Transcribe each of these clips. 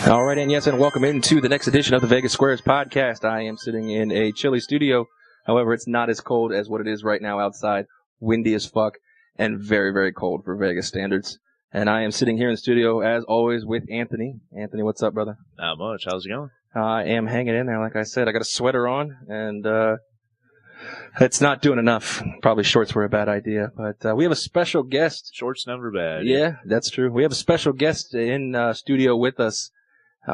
All right, and yes, and welcome into the next edition of the Vegas Squares podcast. I am sitting in a chilly studio. However, it's not as cold as what it is right now outside. Windy as fuck and very, very cold for Vegas standards. And I am sitting here in the studio, as always, with Anthony. Anthony, what's up, brother? Not much. How's it going? I am hanging in there, like I said. I got a sweater on, and it's not doing enough. Probably shorts were a bad idea, but we have a special guest. Shorts never bad. Yeah, that's true. We have a special guest in studio with us.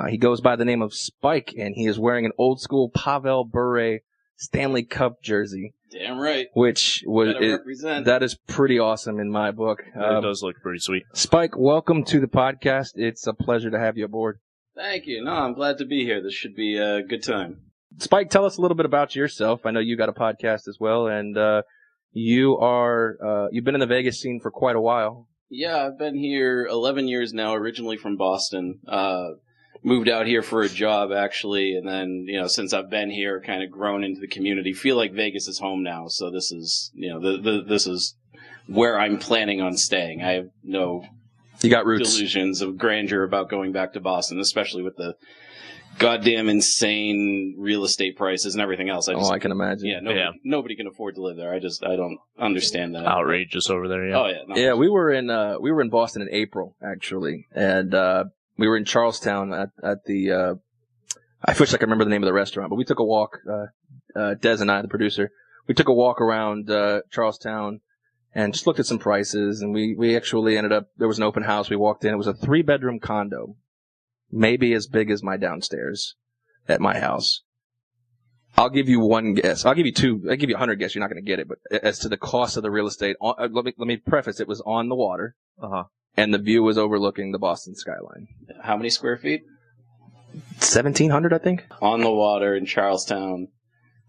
He goes by the name of Spike, and he is wearing an old-school Pavel Bure Stanley Cup jersey. Damn right. Which that is pretty awesome in my book. It does look pretty sweet. Spike, welcome to the podcast. It's a pleasure to have you aboard. Thank you. No, I'm glad to be here. This should be a good time. Spike, tell us a little bit about yourself. I know you got a podcast as well, and you've been in the Vegas scene for quite a while. Yeah, I've been here 11 years now, originally from Boston. Moved out here for a job, actually, and then, since I've been here, kind of grown into the community. Feel like Vegas is home now, so this is, this is where I'm planning on staying. I have no delusions of grandeur about going back to Boston, especially with the goddamn insane real estate prices and everything else. I can imagine. Yeah, nobody can afford to live there. I don't understand that. Outrageous over there, yeah. Oh, yeah. No. Yeah, we were in Boston in April, actually, and we were in Charlestown at the, I wish I could remember the name of the restaurant, but we took a walk, Des and I, the producer, we took a walk around Charlestown and just looked at some prices, and we actually ended up, there was an open house, we walked in, it was a 3-bedroom condo, maybe as big as my downstairs at my house. I'll give you one guess. I'll give you two. I'll give you 100 guess. You're not going to get it, but as to the cost of the real estate, let me preface, it was on the water. Uh-huh. And the view was overlooking the Boston skyline. How many square feet? 1,700, I think. On the water in Charlestown.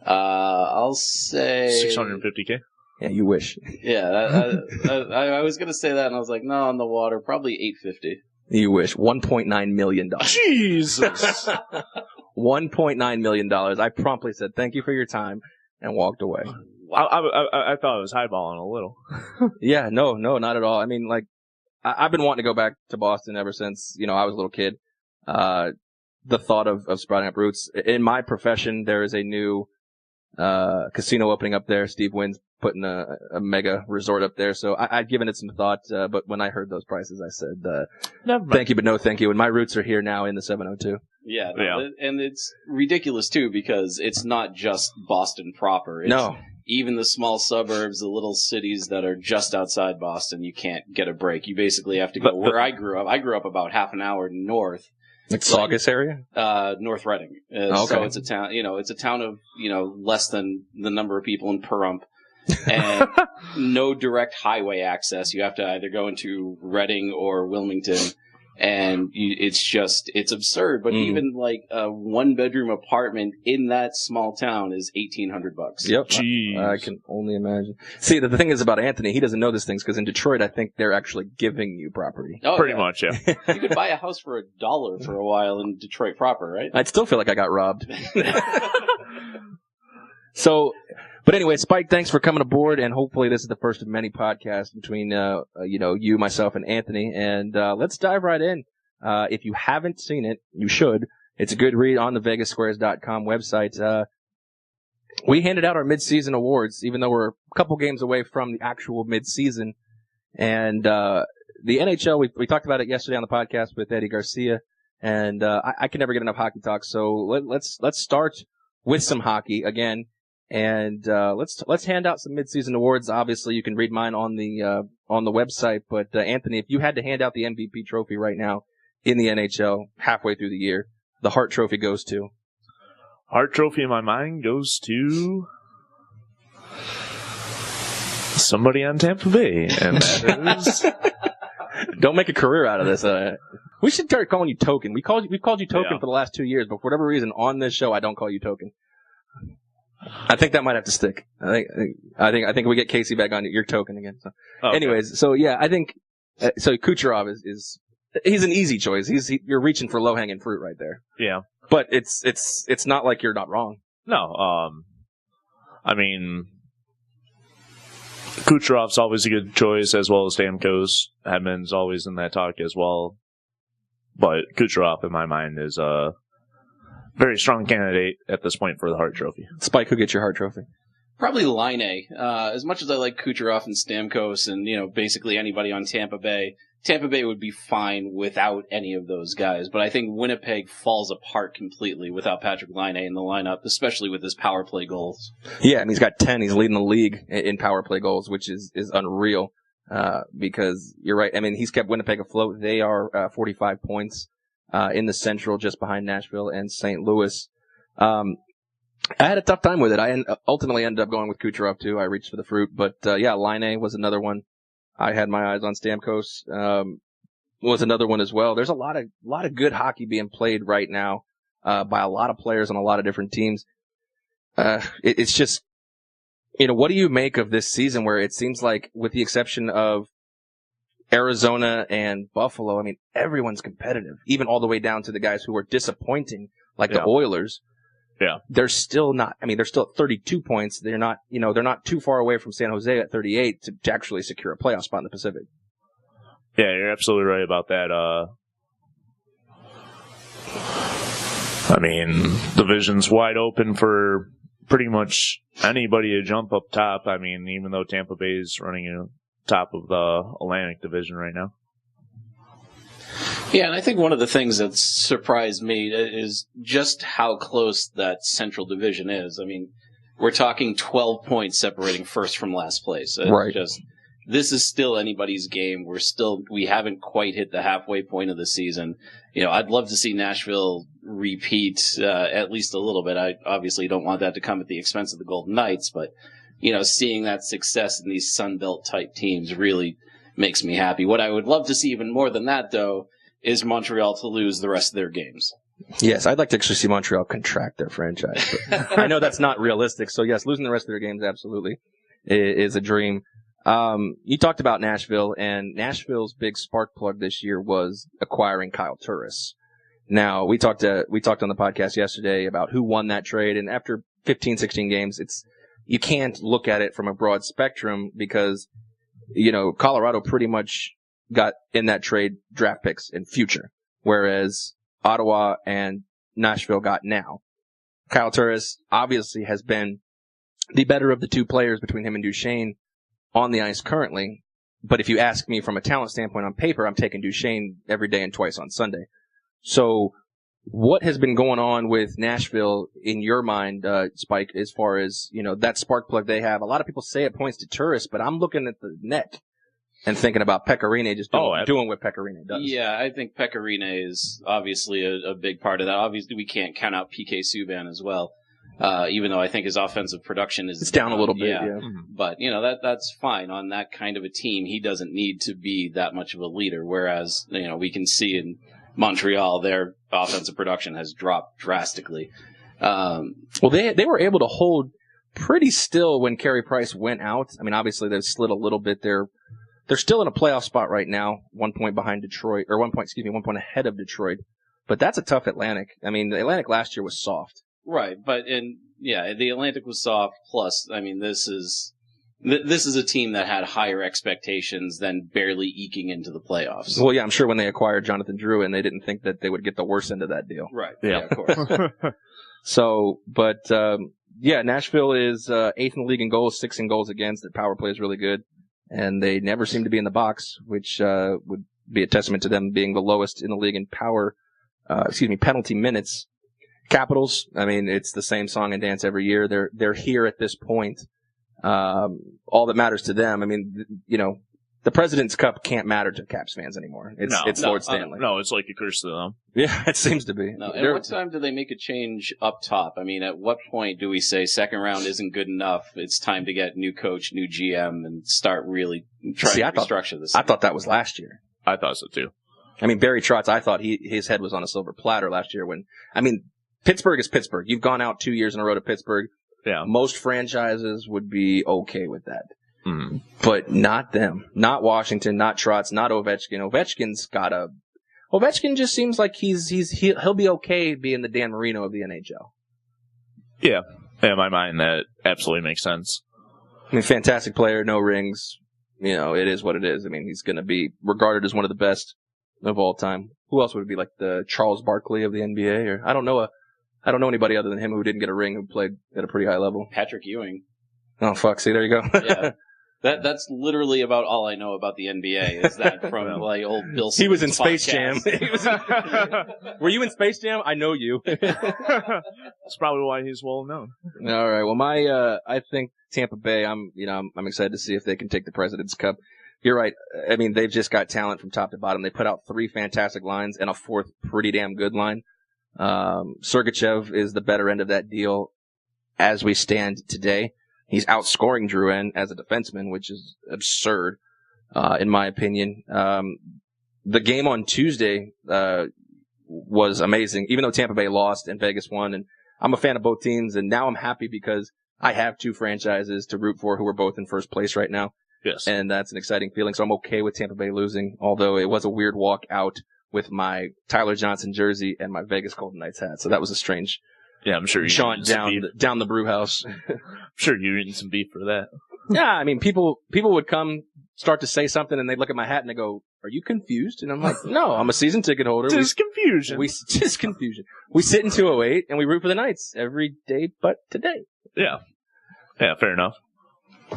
I'll say... 650K? Yeah, you wish. Yeah, I was going to say that, and I was like, no, on the water, probably 850. You wish. $1.9 million. Jesus! $1.9 million. I promptly said, thank you for your time, and walked away. I thought I was highballing a little. Yeah, no, not at all. I mean, like, I've been wanting to go back to Boston ever since, I was a little kid. The thought of sprouting up roots. In my profession, there is a new casino opening up there. Steve Wynn's putting a mega resort up there. So I'd given it some thought, but when I heard those prices, I said, thank you, but no thank you. And my roots are here now in the 702. Yeah. And it's ridiculous, too, because it's not just Boston proper. No. Even the small suburbs, the little cities that are just outside Boston, you can't get a break. You basically have to go where I grew up. I grew up about half an hour north. Like Saugus area? North Reading. Okay. So it's a town, it's a town of, less than the number of people in Pahrump. And no direct highway access. You have to either go into Reading or Wilmington. And it's absurd. But even like a 1-bedroom apartment in that small town is $1,800. Yep. Jeez. I can only imagine. See, the thing is about Anthony, he doesn't know these things because in Detroit, I think they're actually giving you property. Oh, Pretty much, yeah. You could buy a house for $1 for a while in Detroit proper, right? I'd still feel like I got robbed. But anyway, Spike, thanks for coming aboard, and hopefully this is the first of many podcasts between, you, myself, and Anthony, and let's dive right in. If you haven't seen it, you should. It's a good read on the VegasSquares.com website. We handed out our mid-season awards, even though we're a couple games away from the actual mid-season, and the NHL, we talked about it yesterday on the podcast with Eddie Garcia, and I can never get enough hockey talk, so let's start with some hockey again. And let's hand out some mid-season awards. Obviously, you can read mine on the website. But Anthony, if you had to hand out the MVP trophy right now in the NHL halfway through the year, the Hart Trophy goes to. Hart Trophy in my mind goes to somebody on Tampa Bay, and that is. Don't make a career out of this. We should start calling you Token. We've called you Token for the last 2 years, but for whatever reason on this show, I don't call you Token. I think that might have to stick. I think we get Casey back on your token again. So. Okay. Anyways, so yeah, I think so. Kucherov is he's an easy choice. You're reaching for low hanging fruit right there. Yeah. But it's not like you're not wrong. No. I mean, Kucherov's always a good choice, as well as Stamkos. Hedman's always in that talk as well. But Kucherov, in my mind, is a very strong candidate at this point for the Hart Trophy. Spike, who gets your Hart Trophy? Probably Laine. As much as I like Kucherov and Stamkos and, basically anybody on Tampa Bay would be fine without any of those guys. But I think Winnipeg falls apart completely without Patrick Laine in the lineup, especially with his power play goals. Yeah, and he's got 10. He's leading the league in power play goals, which is unreal. Because you're right. I mean, he's kept Winnipeg afloat. They are 45 points in the Central, just behind Nashville and St. Louis. I had a tough time with it. I ultimately ended up going with Kucherov too. I reached for the fruit, but yeah, Laine was another one. I had my eyes on Stamkos. Was another one as well. There's a lot of good hockey being played right now by a lot of players on a lot of different teams. It's just, what do you make of this season where it seems like, with the exception of Arizona and Buffalo, I mean, everyone's competitive, even all the way down to the guys who are disappointing, like the Oilers. Yeah. They're still not, they're still at 32 points. They're not, they're not too far away from San Jose at 38 to actually secure a playoff spot in the Pacific. Yeah, you're absolutely right about that. Division's wide open for pretty much anybody to jump up top. Even though Tampa Bay is running top of the Atlantic Division right now. Yeah, and I think one of the things that surprised me is just how close that Central Division is. We're talking 12 points separating first from last place. Right. This is still anybody's game. We haven't quite hit the halfway point of the season. I'd love to see Nashville repeat at least a little bit. I obviously don't want that to come at the expense of the Golden Knights, but seeing that success in these Sun Belt type teams really makes me happy. What I would love to see even more than that, though, is Montreal to lose the rest of their games. Yes, I'd like to actually see Montreal contract their franchise. But I know that's not realistic. So yes, losing the rest of their games absolutely is a dream. You talked about Nashville, and Nashville's big spark plug this year was acquiring Kyle Turris. Now, we talked on the podcast yesterday about who won that trade, and after 15, 16 games, you can't look at it from a broad spectrum because, Colorado pretty much got in that trade draft picks in future, whereas Ottawa and Nashville got now. Kyle Turris obviously has been the better of the two players between him and Duchesne on the ice currently. But if you ask me from a talent standpoint on paper, I'm taking Duchesne every day and twice on Sunday. So what has been going on with Nashville in your mind, Spike, as far as, that spark plug they have? A lot of people say it points to Turris, but I'm looking at the net and thinking about Pekka Rinne just doing what Pekka Rinne does. Yeah, I think Pekka Rinne is obviously a big part of that. Obviously, we can't count out PK Subban as well, even though I think his offensive production is down a little bit. Yeah. Mm-hmm. But, that's fine. On that kind of a team, he doesn't need to be that much of a leader, whereas, we can see in Montreal, their offensive production has dropped drastically. Well, they were able to hold pretty still when Carey Price went out. Obviously, they've slid a little bit. They're still in a playoff spot right now, 1 point behind Detroit, or 1 point ahead of Detroit. But that's a tough Atlantic. The Atlantic last year was soft. Right, but the Atlantic was soft. Plus, this is a team that had higher expectations than barely eking into the playoffs. Well, yeah, I'm sure when they acquired Jonathan Drouin, they didn't think that they would get the worst end of that deal. Right. Yeah, of course. So, but Nashville is 8th in the league in goals, 6th in goals against. Their power play is really good. And they never seem to be in the box, which would be a testament to them being the lowest in the league in penalty minutes. Capitals, it's the same song and dance every year. They're here at this point. All that matters to them, the President's Cup can't matter to Caps fans anymore. It's Lord Stanley. No, it's like a curse to them. Yeah, it seems to be. No, at what time do they make a change up top? At what point do we say second round isn't good enough? It's time to get new coach, new GM, and start really trying to restructure this. I thought that was last year. I thought so too. Barry Trotz, I thought his head was on a silver platter last year when, Pittsburgh is Pittsburgh. You've gone out 2 years in a row to Pittsburgh. Yeah. Most franchises would be okay with that. Mm. But not them. Not Washington, not Trotz, not Ovechkin. Ovechkin just seems like he'll be okay being the Dan Marino of the NHL. Yeah. In my mind, that absolutely makes sense. I mean, fantastic player, no rings. You know, it is what it is. I mean, he's going to be regarded as one of the best of all time. Who else would it be? Like the Charles Barkley of the NBA? Or I don't know anybody other than him who didn't get a ring who played at a pretty high level. Patrick Ewing. Oh, fuck. See, there you go. Yeah. That's literally about all I know about the NBA is that from like old Bill Simmons. He was in Space podcast. Jam. Were you in Space Jam? I know you. That's probably why he's well known. All right. Well, I think Tampa Bay, I'm excited to see if they can take the President's Cup. You're right. I mean, they've just got talent from top to bottom. They put out 3 fantastic lines and a 4th pretty damn good line. Sergachev is the better end of that deal as we stand today. He's outscoring Drouin as a defenseman, which is absurd, in my opinion. The game on Tuesday was amazing, even though Tampa Bay lost and Vegas won. And I'm a fan of both teams, and now I'm happy because I have 2 franchises to root for who are both in first place right now. Yes. And that's an exciting feeling. So I'm okay with Tampa Bay losing, although it was a weird walk out with my Tyler Johnson jersey and my Vegas Golden Knights hat. So that was a strange Yeah, I'm sure you jaunt down the brew house. I'm sure you're eating some beef for that. Yeah, I mean, people would come, start to say something, and they'd look at my hat and they go, "Are you confused?" And I'm like, "No, I'm a season ticket holder." Just confusion. Just confusion. We sit in 208 and we root for the Knights every day but today. Yeah. Yeah, fair enough.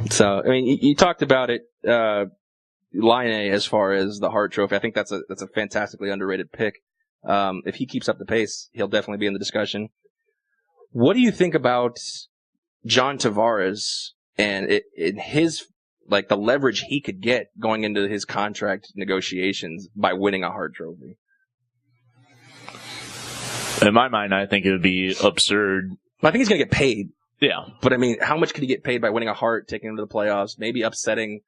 So, I mean, you talked about it, Laine, as far as the Hart Trophy. I think that's a fantastically underrated pick. If he keeps up the pace, he'll definitely be in the discussion. What do you think about John Tavares and his, like, the leverage he could get going into his contract negotiations by winning a Hart Trophy? In my mind, I think it would be absurd. I think he's going to get paid. Yeah. But, I mean, how much could he get paid by winning a Hart, taking him to the playoffs, maybe upsetting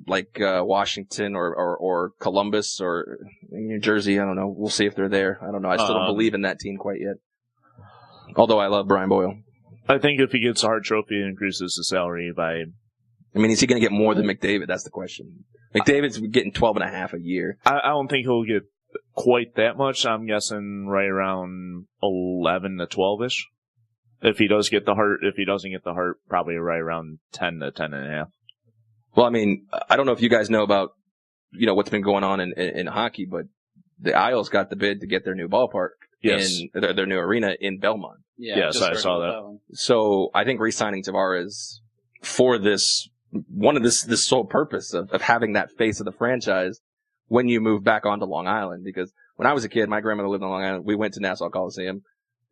like Washington or Columbus or New Jersey? I don't know. We'll see if they're there. I don't know. I still don't believe in that team quite yet. Although I love Brian Boyle. I think if he gets a Hart Trophy, it increases the salary by... I mean, is he going to get more than McDavid? That's the question. McDavid's getting $12.5 a year. I don't think he'll get quite that much. I'm guessing right around 11 to 12-ish. If he does get the Hart, if he doesn't get the Hart, probably right around 10 to 10.5. Well, I mean, I don't know if you guys know about, what's been going on in hockey, but the Isles got the bid to get their new ballpark. Yes. In their new arena in Belmont. Yeah, yes, I saw that. So I think re-signing Tavares for this sole purpose of having that face of the franchise when you move back onto Long Island. Because when I was a kid, my grandmother lived on Long Island. We went to Nassau Coliseum,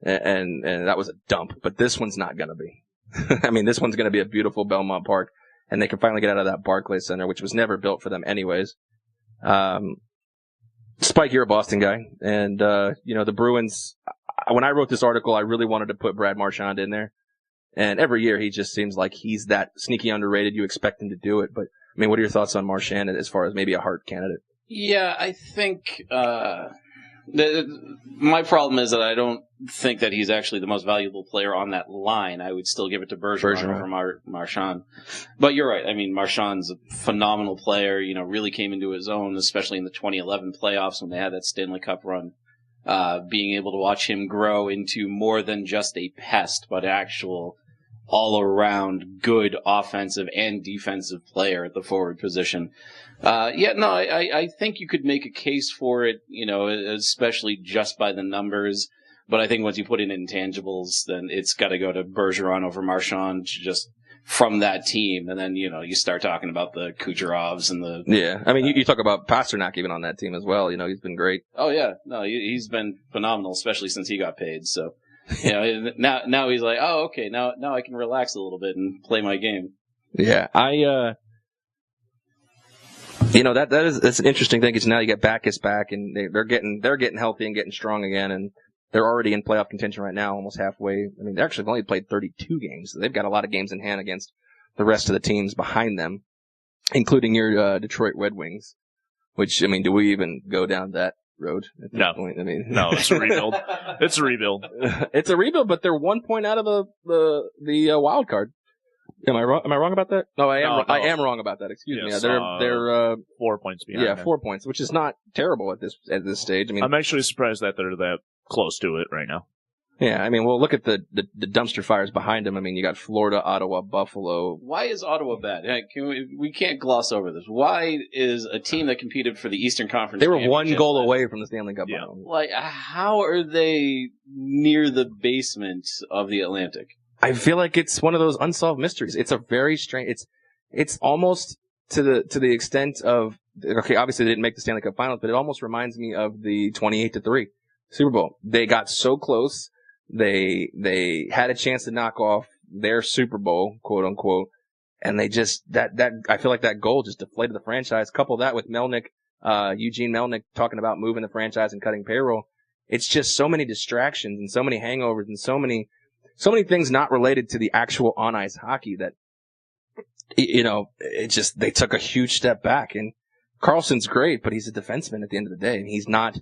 and that was a dump. But this one's not going to be. I mean, this one's going to be a beautiful Belmont Park, and they can finally get out of that Barclays Center, which was never built for them anyways. Spike, you're a Boston guy, and the Bruins. When I wrote this article, I really wanted to put Brad Marchand in there, and every year he just seems like he's that sneaky underrated. You expect him to do it, but I mean, what are your thoughts on Marchand as far as maybe a Hart candidate? Yeah, I think my problem is that I don't think that he's actually the most valuable player on that line. I would still give it to Bergeron over Marchand. But you're right. I mean, Marchand's a phenomenal player, really came into his own, especially in the 2011 playoffs when they had that Stanley Cup run. Being able to watch him grow into more than just a pest, but actual all-around good offensive and defensive player at the forward position. I think you could make a case for it, especially just by the numbers. But I think once you put in intangibles, then it's got to go to Bergeron over Marchand just from that team. And then, you start talking about the Kucherovs and the... Yeah. I mean, you talk about Pasternak even on that team as well. He's been great. Oh, yeah. No, he's been phenomenal, especially since he got paid. So, now he's like, oh, okay, now I can relax a little bit and play my game. Yeah. That's an interesting thing because now you get Backes back and they're getting healthy and getting strong again, and they're already in playoff contention right now, almost halfway. I mean, they actually only played 32 games. So they've got a lot of games in hand against the rest of the teams behind them, including your Detroit Red Wings. Which, I mean, do we even go down that road at this No. point. I mean, No, it's a rebuild. It's a rebuild. It's a rebuild, but they're 1 point out of the wild card. Am I wrong? Am I wrong about that? No, I am. No. I am wrong about that. Excuse me. Yes, They're 4 points behind. yeah, them. 4 points, which is not terrible at this stage. I mean, I'm actually surprised that they're that close to it right now. yeah. I mean, well, look at the dumpster fires behind them. I mean, you got Florida, Ottawa, Buffalo. Why is Ottawa bad? We can't gloss over this. Why is a team that competed for the Eastern Conference? They were one Championship goal away from the Stanley Cup. Yeah. Final. Like, how are they near the basement of the Atlantic? I feel like it's one of those unsolved mysteries. It's a very strange. It's almost to the extent of, okay, obviously they didn't make the Stanley Cup Finals, but it almost reminds me of the 28-3 Super Bowl. They got so close. They had a chance to knock off their Super Bowl, quote unquote, and they just that I feel like that goal just deflated the franchise. Couple that with Melnick, Eugene Melnick talking about moving the franchise and cutting payroll. It's just so many distractions and so many hangovers and so many things not related to the actual on ice hockey that, you know, they took a huge step back. And Carlson's great, but he's a defenseman at the end of the day. And he's not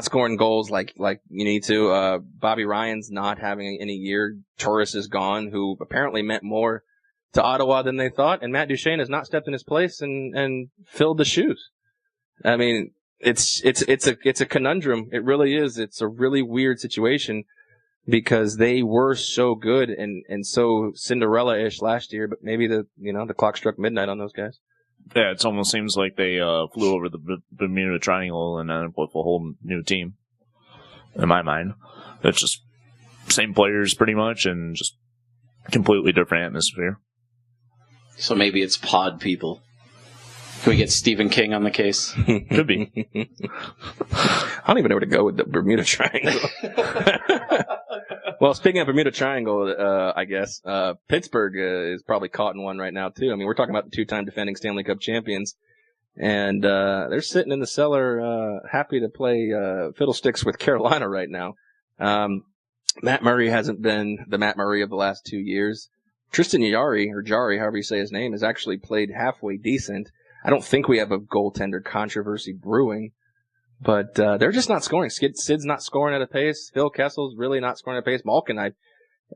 scoring goals like you need to. Bobby Ryan's not having any year. Turris is gone, who apparently meant more to Ottawa than they thought. And Matt Duchene has not stepped in his place and filled the shoes. I mean, it's a conundrum. It really is. It's a really weird situation, because they were so good and so Cinderella-ish last year, but maybe the clock struck midnight on those guys. Yeah, it almost seems like they flew over the Bermuda Triangle and ended up with a whole new team. In my mind, it's just same players pretty much, and just completely different atmosphere. So maybe it's pod people. Can we get Stephen King on the case? Could be. I don't even know where to go with the Bermuda Triangle. Well, speaking of Bermuda Triangle, I guess, Pittsburgh is probably caught in one right now, too. I mean, we're talking about the two-time defending Stanley Cup champions, and they're sitting in the cellar happy to play fiddlesticks with Carolina right now. Matt Murray hasn't been the Matt Murray of the last 2 years. Tristan Jarry, however you say his name, has actually played halfway decent. I don't think we have a goaltender controversy brewing, but they're just not scoring. Sid's not scoring at a pace. Phil Kessel's really not scoring at a pace. Malkin, I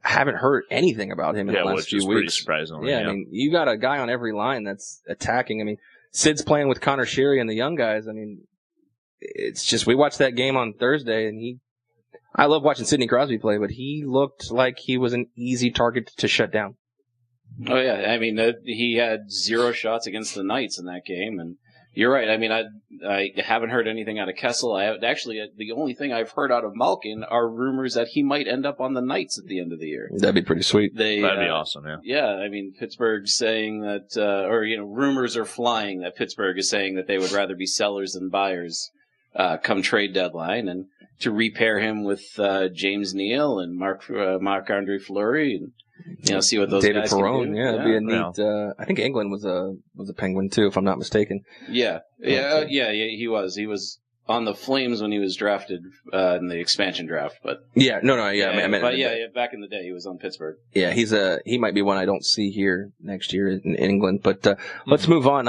haven't heard anything about him in the last few weeks. Pretty surprising. Yeah, I mean, you got a guy on every line that's attacking. I mean, Sid's playing with Connor Sheary and the young guys. I mean, it's just, we watched that game on Thursday, and I love watching Sidney Crosby play, but he looked like he was an easy target to shut down. Oh, yeah. I mean, he had 0 shots against the Knights in that game. And you're right. I mean, I haven't heard anything out of Kessel. The only thing I've heard out of Malkin are rumors that he might end up on the Knights at the end of the year. That'd be pretty sweet. That'd be awesome, yeah. Yeah. I mean, Pittsburgh's saying that, rumors are flying that Pittsburgh is saying that they would rather be sellers than buyers come trade deadline, and to repair him with James Neal and Marc-Andre Fleury, and see what those David guys Perron, can do. it'd be a neat. I think England was a Penguin too, if I'm not mistaken. Yeah, he was. He was on the Flames when he was drafted in the expansion draft, but yeah, back in the day he was on Pittsburgh. Yeah, he might be one I don't see here next year in England. But let's move on.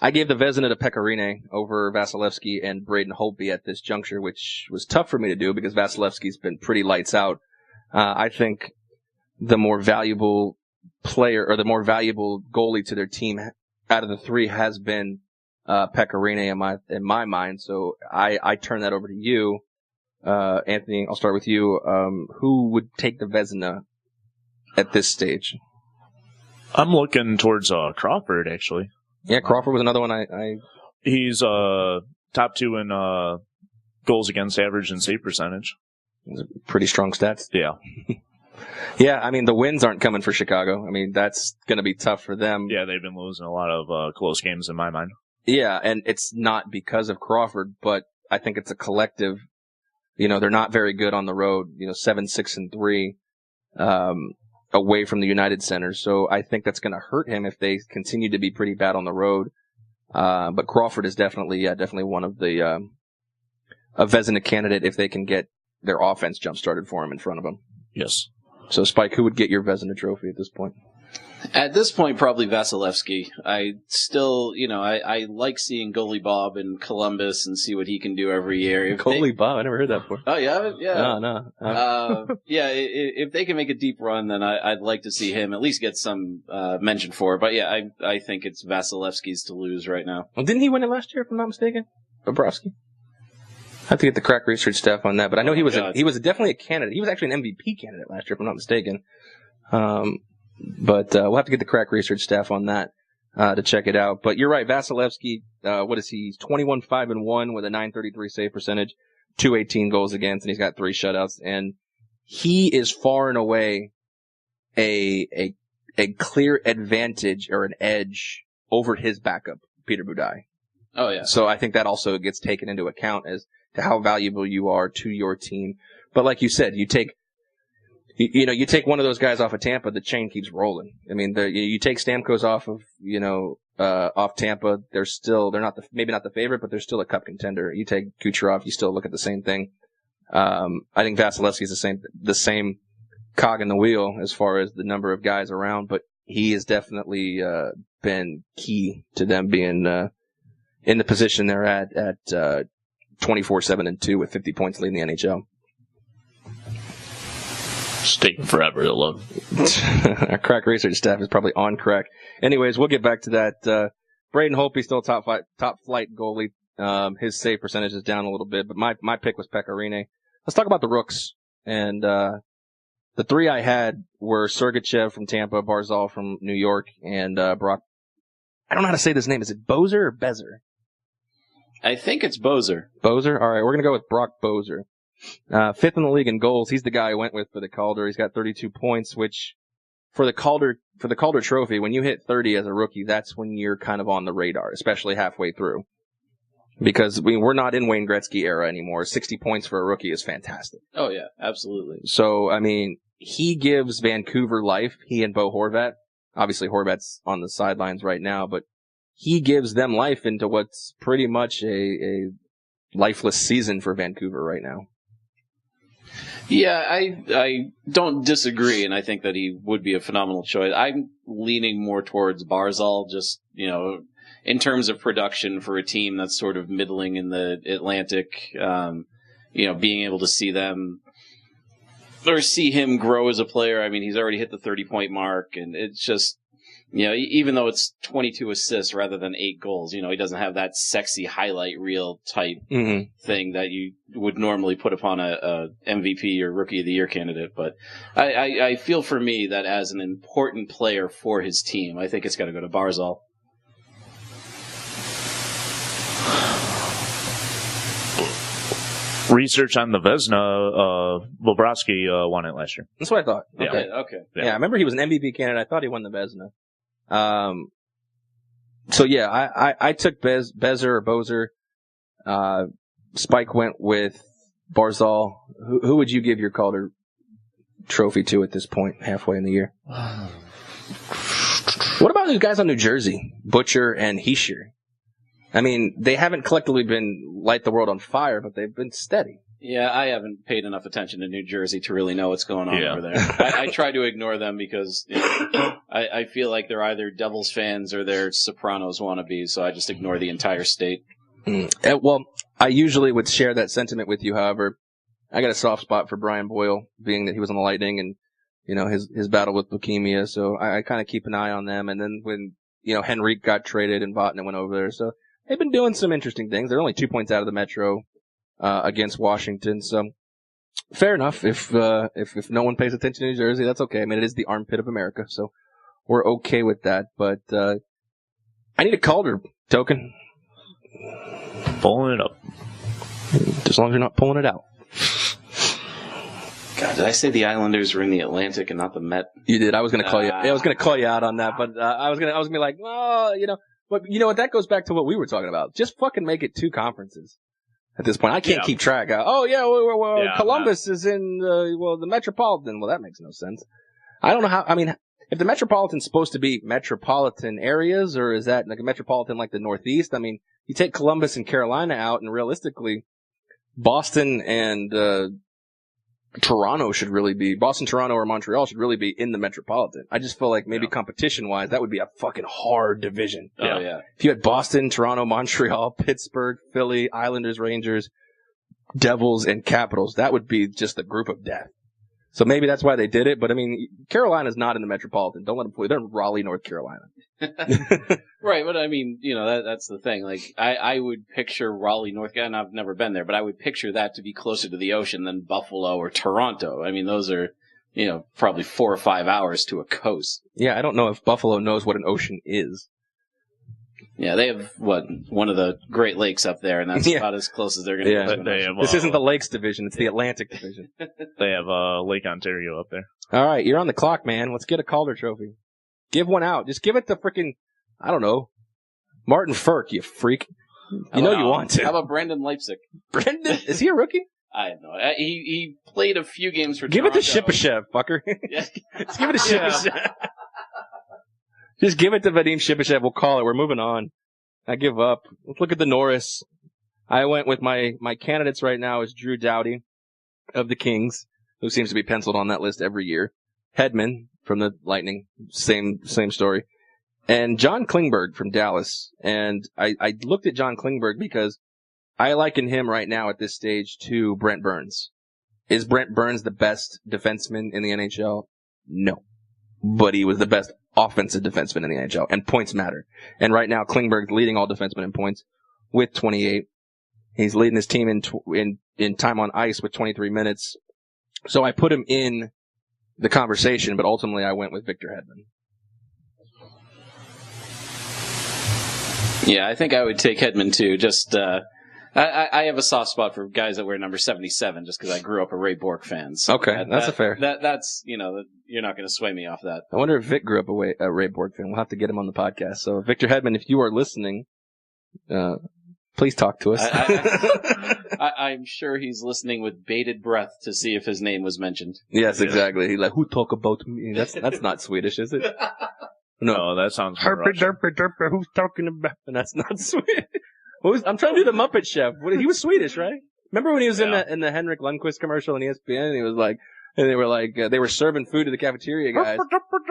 I gave the Vezina to Pecorine over Vasilevsky and Braden Holtby at this juncture, which was tough for me to do because Vasilevsky's been pretty lights out. I think the more valuable player or the more valuable goalie to their team out of the three has been Pecorine in my mind. So I turn that over to you, Anthony. I'll start with you. Who would take the Vezina at this stage? I'm looking towards Crawford, actually. Yeah, Crawford was another one. He's top 2 in goals against average and save percentage. Pretty strong stats. Yeah. Yeah, I mean, the wins aren't coming for Chicago. I mean, that's going to be tough for them. Yeah, they've been losing a lot of close games in my mind. Yeah, and it's not because of Crawford, but I think it's a collective. They're not very good on the road. 7-6-3 away from the United Center. So I think that's going to hurt him if they continue to be pretty bad on the road. But Crawford is definitely one of the a Vezina candidate if they can get their offense jump started for him in front of them. Yes. So, Spike, who would get your Vezina trophy at this point? At this point, probably Vasilevsky. I still, I like seeing Goalie Bob in Columbus and see what he can do every year. Goalie Bob, I never heard that before. Oh, yeah? Yeah. No. If they can make a deep run, then I'd like to see him at least get some mention for it. But yeah, I think it's Vasilevsky's to lose right now. Well, didn't he win it last year, if I'm not mistaken? Bobrovsky? I have to get the crack research staff on that, but I know he was definitely a candidate. He was actually an MVP candidate last year, if I'm not mistaken. But we'll have to get the crack research staff on that to check it out. But you're right, Vasilevsky. What is he? He's 21-5-1 with a .933 save percentage, 218 goals against, and he's got 3 shutouts. And he is far and away a clear advantage or an edge over his backup, Peter Budaj. Oh yeah. So I think that also gets taken into account as to how valuable you are to your team. But like you said, you take one of those guys off of Tampa, the chain keeps rolling. I mean, you take Stamkos off of, off Tampa, they're maybe not the favorite, but they're still a cup contender. You take Kucherov, you still look at the same thing. I think Vasilevsky is the same cog in the wheel as far as the number of guys around, but he has definitely, been key to them being, in the position they're at 24-7-2 with 50 points leading the NHL. It's taking forever to load. Our crack research staff is probably on crack. Anyways, we'll get back to that. Braden Holtby's still top flight goalie. His save percentage is down a little bit, but my pick was Pekka Rinne. Let's talk about the Rooks. And the 3 I had were Sergachev from Tampa, Barzal from New York, and Brock. I don't know how to say this name. Is it Bozer or Bezer? I think it's Bozer. Bozer? All right, we're going to go with Brock Bozer. 5th in the league in goals. He's the guy I went with for the Calder. He's got 32 points, which for the Calder trophy, when you hit 30 as a rookie, that's when you're kind of on the radar, especially halfway through. Because we're not in Wayne Gretzky era anymore. 60 points for a rookie is fantastic. Oh yeah, absolutely. So, I mean, he gives Vancouver life, he and Bo Horvat. Obviously Horvat's on the sidelines right now, but he gives them life into what's pretty much a lifeless season for Vancouver right now. Yeah, I don't disagree, and I think that he would be a phenomenal choice. I'm leaning more towards Barzal, just, in terms of production for a team that's sort of middling in the Atlantic, being able to see them or see him grow as a player. I mean, he's already hit the 30-point mark, and it's just, even though it's 22 assists rather than 8 goals, he doesn't have that sexy highlight reel type thing that you would normally put upon a MVP or Rookie of the Year candidate. But I feel for me that as an important player for his team, I think it's got to go to Barzal. Research on the Vezina, Bobrovsky won it last year. That's what I thought. Okay. Yeah. Okay. Yeah, I remember he was an MVP candidate. I thought he won the Vezina. So yeah, I took Bezer or Bozer. Spike went with Barzal. Who would you give your Calder trophy to at this point, halfway in the year? What about those guys on New Jersey, Butcher and Hischier? I mean, they haven't collectively been light the world on fire, but they've been steady. Yeah, I haven't paid enough attention to New Jersey to really know what's going on over there. I try to ignore them because I feel like they're either Devils fans or they're Sopranos wannabes, so I just ignore the entire state. Well, I usually would share that sentiment with you. However, I got a soft spot for Brian Boyle, being that he was on the Lightning and, his battle with leukemia. So I kind of keep an eye on them. And then when, Henrique got traded and Vatanen went over there. So they've been doing some interesting things. They're only 2 points out of the Metro against Washington. So fair enough. If no one pays attention to New Jersey, that's okay. I mean, it is the armpit of America. So we're okay with that. But I need a Calder token. Pulling it up. As long as you're not pulling it out. God, did I say the Islanders were in the Atlantic and not the Met? You did. I was going to call you. I was going to call you out on that, but I was going to be like, well, but you know what? That goes back to what we were talking about. Just fucking make it 2 conferences. At this point, I can't keep track. Columbus is in the Metropolitan. Well, that makes no sense. I don't know how. I mean, if the Metropolitan's supposed to be metropolitan areas, or is that like a metropolitan like the Northeast? I mean, you take Columbus and Carolina out, and realistically, Boston and Boston, Toronto, or Montreal should really be in the Metropolitan. I just feel like maybe competition-wise, that would be a fucking hard division. Oh, yeah. If you had Boston, Toronto, Montreal, Pittsburgh, Philly, Islanders, Rangers, Devils, and Capitals, that would be just the group of death. So maybe that's why they did it. But, I mean, Carolina's not in the Metropolitan. Don't let them play. They're in Raleigh, North Carolina. Right, but I mean, that's the thing. Like, I would picture Raleigh, North Carolina, and I've never been there, but I would picture that to be closer to the ocean than Buffalo or Toronto. I mean, those are, probably 4 or 5 hours to a coast. Yeah, I don't know if Buffalo knows what an ocean is. Yeah, they have, one of the Great Lakes up there, and that's about as close as they're going to get to an ocean. This isn't the Lakes division, it's the Atlantic division. They have Lake Ontario up there. All right, you're on the clock, man. Let's get a Calder Trophy. Give one out. Just give it to freaking, I don't know, Martin Firk, you freak. You want to. How about Brandon Leipzig? Brandon? Is he a rookie? I don't know. He played a few games for Give Toronto. it to Shipachyov, fucker. Yeah. Just give it to Shipachyov. Just give it to Vadim Shipachyov. We'll call it. We're moving on. I give up. Let's look at the Norris. I went with my candidates right now is Drew Doughty of the Kings, who seems to be penciled on that list every year. Hedman from the Lightning, same story. And John Klingberg from Dallas. And I looked at John Klingberg because I liken him right now at this stage to Brent Burns. Is Brent Burns the best defenseman in the NHL? No. But he was the best offensive defenseman in the NHL, and points matter. And right now, Klingberg's leading all defensemen in points with 28. He's leading his team in time on ice with 23 minutes. So I put him in the conversation, but ultimately I went with Victor Hedman. Yeah, I think I would take Hedman too. Just I have a soft spot for guys that wear number 77 just because I grew up a Ray Bourque fan. So okay, that's a fair. That's you're not going to sway me off that. I wonder if Vic grew up a Ray Bourque fan. We'll have to get him on the podcast. So Victor Hedman, if you are listening, please talk to us. I'm sure he's listening with bated breath to see if his name was mentioned. Yes, exactly. He's like, who talk about me? That's not Swedish, is it? No, that sounds Herpy derpy derpy, who's talking about? And that's not Swedish. I'm trying to do the Muppet Chef. He was Swedish, right? Remember when he was in the Henrik Lundqvist commercial on ESPN, and he was like, and they were like, they were serving food to the cafeteria guys,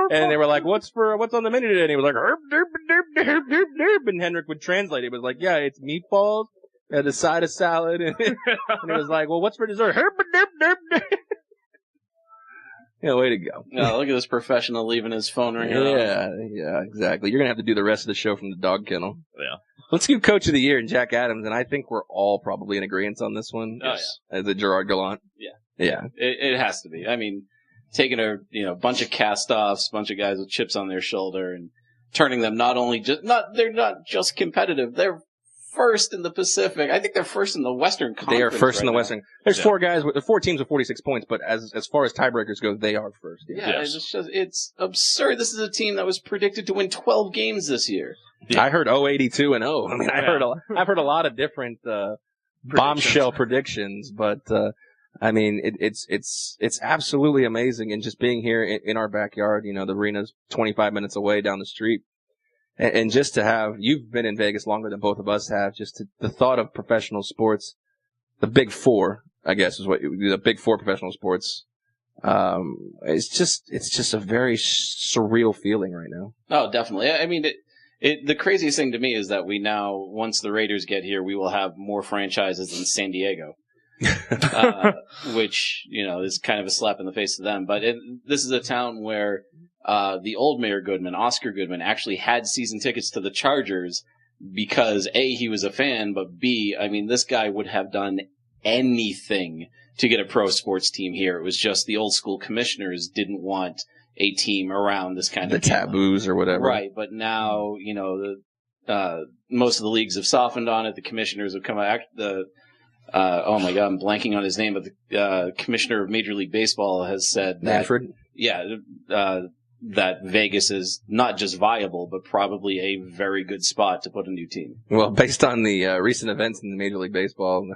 and they were like, what's on the menu today? And he was like, herp derp derp derp derp, and Henrik would translate. He was like, yeah, it's meatballs, the side of salad, and he was like, well, what's for dessert? Herp derp derp derp. Yeah, way to go. Yeah, look at this professional leaving his phone ringing. Yeah, exactly. You're gonna have to do the rest of the show from the dog kennel. Yeah. Let's give Coach of the Year and Jack Adams, and I think we're all probably in agreement on this one. Yes. As a Gerard Gallant. Yeah. It has to be. I mean, taking a bunch of cast-offs, bunch of guys with chips on their shoulder, and turning them they're not just competitive. They're first in the Pacific. I think they're first in the Western Conference. They are first in the now. Western. There's four teams with 46 points, but as far as tiebreakers go, they are first. Yeah, it's absurd. This is a team that was predicted to win 12 games this year. Yeah. I heard 82-0. I mean, I've heard a lot of different bombshell predictions, but I mean, it's absolutely amazing. And just being here in our backyard, the arena's 25 minutes away down the street. And just to have, you've been in Vegas longer than both of us have, the thought of professional sports, the big four, I guess is the big four professional sports, it's just a very surreal feeling right now. Oh, definitely. I mean, the craziest thing to me is that we now, once the Raiders get here, we will have more franchises than San Diego. Which, is kind of a slap in the face to them. But this is a town where the old Mayor Goodman, Oscar Goodman, actually had season tickets to the Chargers because A, he was a fan, but B, I mean, this guy would have done anything to get a pro sports team here. It was just the old school commissioners didn't want a team around this kind of taboos or whatever. Right, but now, most of the leagues have softened on it. The commissioners have come out. Oh my God, I'm blanking on his name, but the commissioner of Major League Baseball has said that. Manfred? Yeah, that Vegas is not just viable, but probably a very good spot to put a new team. Well, based on the recent events in the Major League Baseball,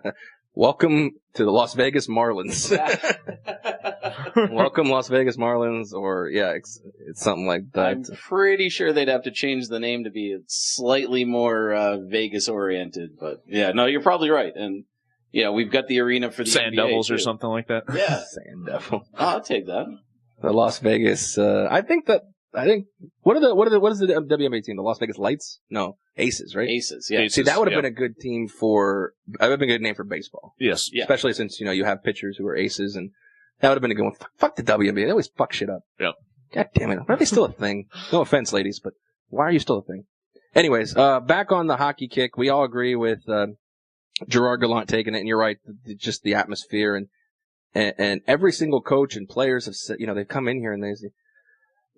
welcome to the Las Vegas Marlins. Welcome, Las Vegas Marlins, or it's something like that. I'm pretty sure they'd have to change the name to be slightly more Vegas oriented, but yeah, no, you're probably right, and we've got the arena for the Sand NBA Devils or too. something like that. Yeah. Sand Devil. Oh, I'll take that. The Las Vegas. I think what is the WNBA team? The Las Vegas Lights? No, Aces, right? Aces, yeah. Aces. See, that would have yeah. been a good team that would have been a good name for baseball. Yes. Yeah. Especially since, you have pitchers who are aces, and that would have been a good one. Fuck the WNBA. They always fuck shit up. Yep. God damn it. Why are they still a thing? No offense, ladies, but why are you still a thing? Anyways, back on the hockey kick, we all agree with Gerard Gallant taking it, and you're right, just the atmosphere and every single coach and players have said, they've come in here and they say,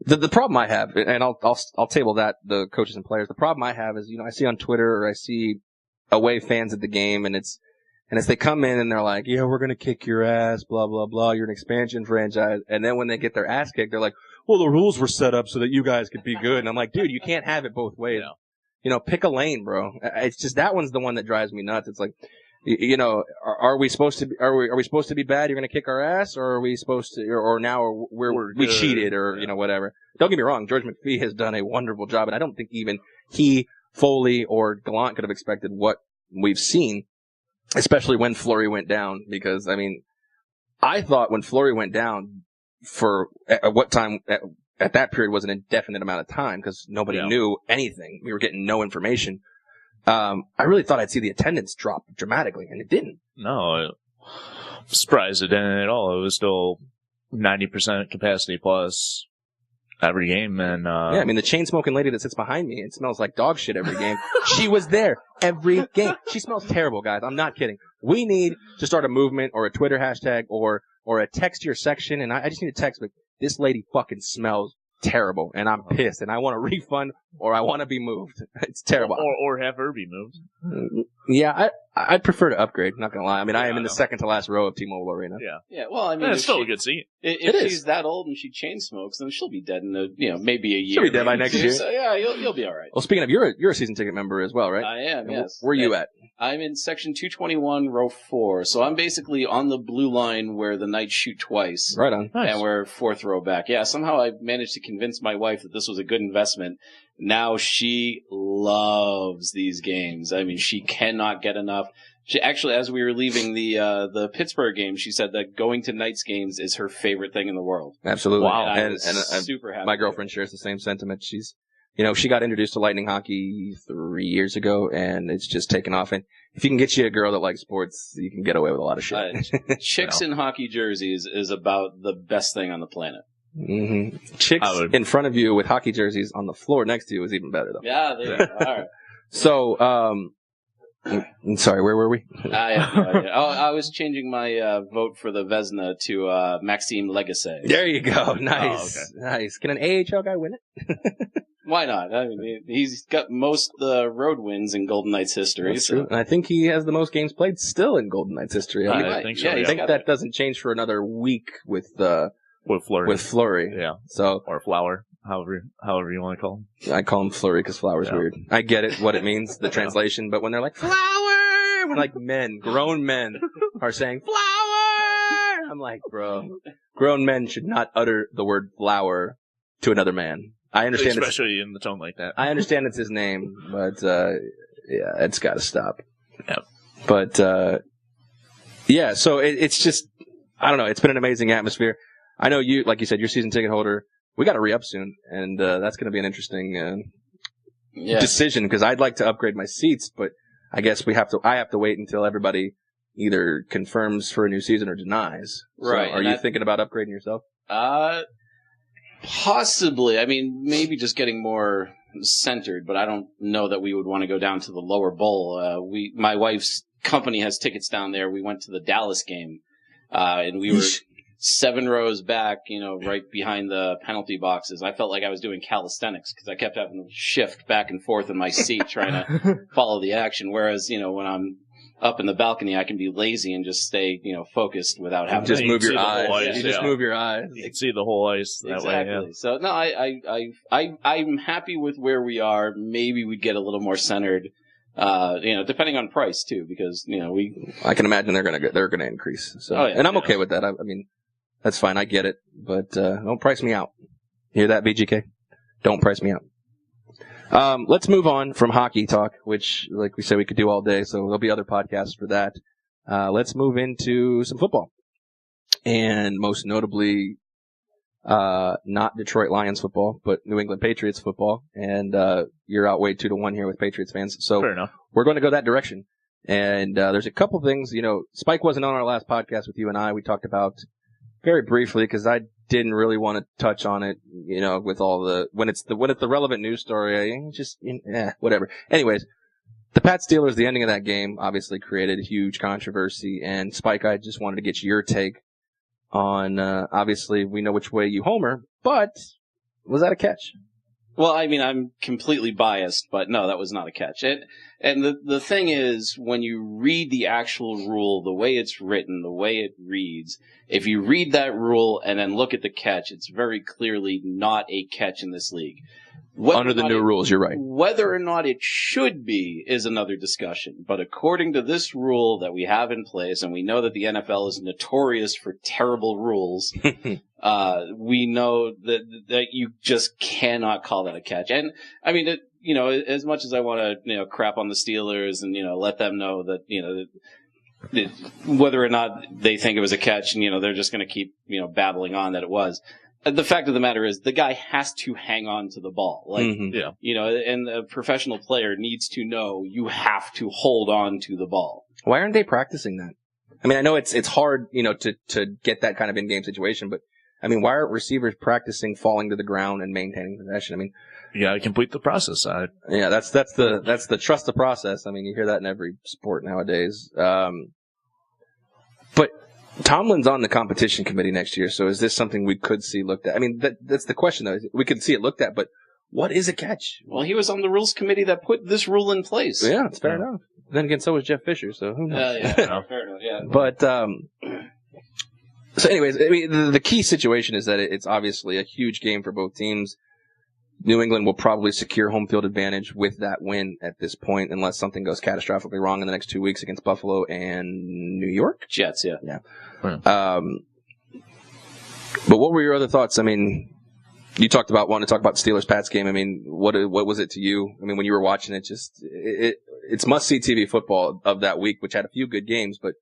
the problem I have, and I'll table that, the coaches and players, the problem I have is, I see on Twitter or I see away fans at the game, and as they come in and they're like, yeah, we're gonna kick your ass, blah, blah, blah, you're an expansion franchise, and then when they get their ass kicked, they're like, well, the rules were set up so that you guys could be good, and I'm like, dude, you can't have it both ways. Yeah. Pick a lane, bro. It's just, that one's the one that drives me nuts. It's like, are we supposed to be, are we supposed to be bad? You're going to kick our ass, or are we supposed to, or now we cheated, or, whatever. Don't get me wrong. George McPhee has done a wonderful job, and I don't think even he, Foley, or Gallant could have expected what we've seen, especially when Fleury went down, because, I thought when Fleury went down for at what time, at that period was an indefinite amount of time because nobody knew anything. We were getting no information. I really thought I'd see the attendance drop dramatically, and it didn't. No, I'm surprised it didn't at all. It was still 90% capacity plus every game, and the chain smoking lady that sits behind me and smells like dog shit every game. She was there every game. She smells terrible, guys. I'm not kidding. We need to start a movement or a Twitter hashtag or a text your section, and I just need a text, but this lady fucking smells terrible, and I'm pissed, and I want a refund, or I want to be moved. It's terrible. Or have her be moved. Yeah, I'd prefer to upgrade, not gonna lie. I am in the second to last row of T-Mobile Arena. Yeah. Yeah, well, It's still a good seat. If she's that old and she chain smokes, then she'll be dead in maybe a year. She'll be dead by maybe next two. year. So, yeah, you'll be all right. Well, speaking of, you're a season ticket member as well, right? I am, yes. Where are you at? I'm in section 221, row 4. So I'm basically on the blue line where the Knights shoot twice. Right on. Nice. And we're 4th row back. Yeah, somehow I managed to convince my wife that this was a good investment. Now she loves these games. She cannot get enough. She actually, as we were leaving the Pittsburgh game, she said that going to Knights games is her favorite thing in the world. Absolutely. Wow. And I And was super happy. my girlfriend shares the same sentiment. She's, she got introduced to Lightning hockey 3 years ago, and it's just taken off. And if you can get you a girl that likes sports, you can get away with a lot of shit. Chicks in hockey jerseys is about the best thing on the planet. Mm-hmm. Chicks in front of you with hockey jerseys on the floor next to you is even better, though. Yeah, there you go. All right. So, sorry, where were we? I have no idea. I was changing my vote for the Vezina to Maxime Legacy. There you go. Nice. Nice. Can an AHL guy win it? Why not? He's got most road wins in Golden Knights history. That's true. And I think he has the most games played still in Golden Knights history. I think so. Yeah, I think that doesn't change for another week with Fleury. Fleury. Yeah. So, or Flower, however you want to call him. I call him Fleury because Flower's weird. I get it, what it means, the translation, but when they're like, Flower! When grown men are saying, Flower! I'm like, bro, grown men should not utter the word flower to another man. I understand, especially in the tone like that. I understand it's his name, but it's got to stop. Yeah. But so it's just, I don't know. It's been an amazing atmosphere. I know you, like you said, you're a season ticket holder. We got to re-up soon, and that's going to be an interesting decision because I'd like to upgrade my seats, but I guess I have to wait until everybody either confirms for a new season or denies. Right. So are you thinking about upgrading yourself? Possibly. Maybe just getting more centered, but I don't know that we would want to go down to the lower bowl. My wife's company has tickets down there. We went to the Dallas game, and we were 7 rows back, right behind the penalty boxes. I felt like I was doing calisthenics because I kept having to shift back and forth in my seat trying to follow the action. Whereas, when I'm up in the balcony, I can be lazy and just stay, focused without having just to move your eyes. Ice, you just move your eyes. You can see the whole ice that way. Yeah. So no, I'm happy with where we are. Maybe we'd get a little more centered, depending on price too, because I can imagine they're gonna increase. So, and I'm okay with that. I mean, that's fine. I get it, but don't price me out. Hear that, VGK? Don't price me out. Let's move on from hockey talk, which, like we said, we could do all day, so there'll be other podcasts for that. let's move into some football. And most notably, not Detroit Lions football, but New England Patriots football. And you're outweighed 2-1 here with Patriots fans. So Fair enough. we're going to go that direction. And there's a couple things, Spike wasn't on our last podcast with you and I. We talked about very briefly because I didn't really want to touch on it, with all when it's the relevant news story, whatever. Anyways, the Pat Steelers, the ending of that game obviously created a huge controversy. And Spike, I just wanted to get your take on, obviously we know which way you homer, but was that a catch? Well, I mean, I'm completely biased, but no, that was not a catch. And the thing is, when you read the actual rule, the way it's written, the way it reads, if you read that rule and then look at the catch, it's very clearly not a catch in this league. Under the new rules, you're right. Whether or not it should be is another discussion. But according to this rule that we have in place, and we know that the NFL is notorious for terrible rules, we know that you just cannot call that a catch. And I mean, as much as I want to, crap on the Steelers and, let them know that, whether or not they think it was a catch and, they're just going to keep, babbling on that it was. The fact of the matter is the guy has to hang on to the ball. Like, and a professional player needs to know you have to hold on to the ball. Why aren't they practicing that? I mean, I know it's hard, to get that kind of in-game situation, but I mean, why aren't receivers practicing falling to the ground and maintaining possession? I mean, you gotta complete the process. Yeah, that's the trust the process. I mean, you hear that in every sport nowadays. But Tomlin's on the competition committee next year, so is this something we could see looked at? I mean, that's the question, though. We could see it looked at, but what is a catch? Well, he was on the rules committee that put this rule in place. Yeah, it's fair enough. Then again, so was Jeff Fisher, so who knows? Fair enough, yeah. But, so anyways, I mean, the key situation is that it's obviously a huge game for both teams. New England will probably secure home field advantage with that win at this point, unless something goes catastrophically wrong in the next 2 weeks against Buffalo and New York Jets. Yeah. But what were your other thoughts? I mean, you wanted to talk about the Steelers-Pats game. I mean, what was it to you? I mean, when you were watching it, it's must-see TV football of that week, which had a few good games, but.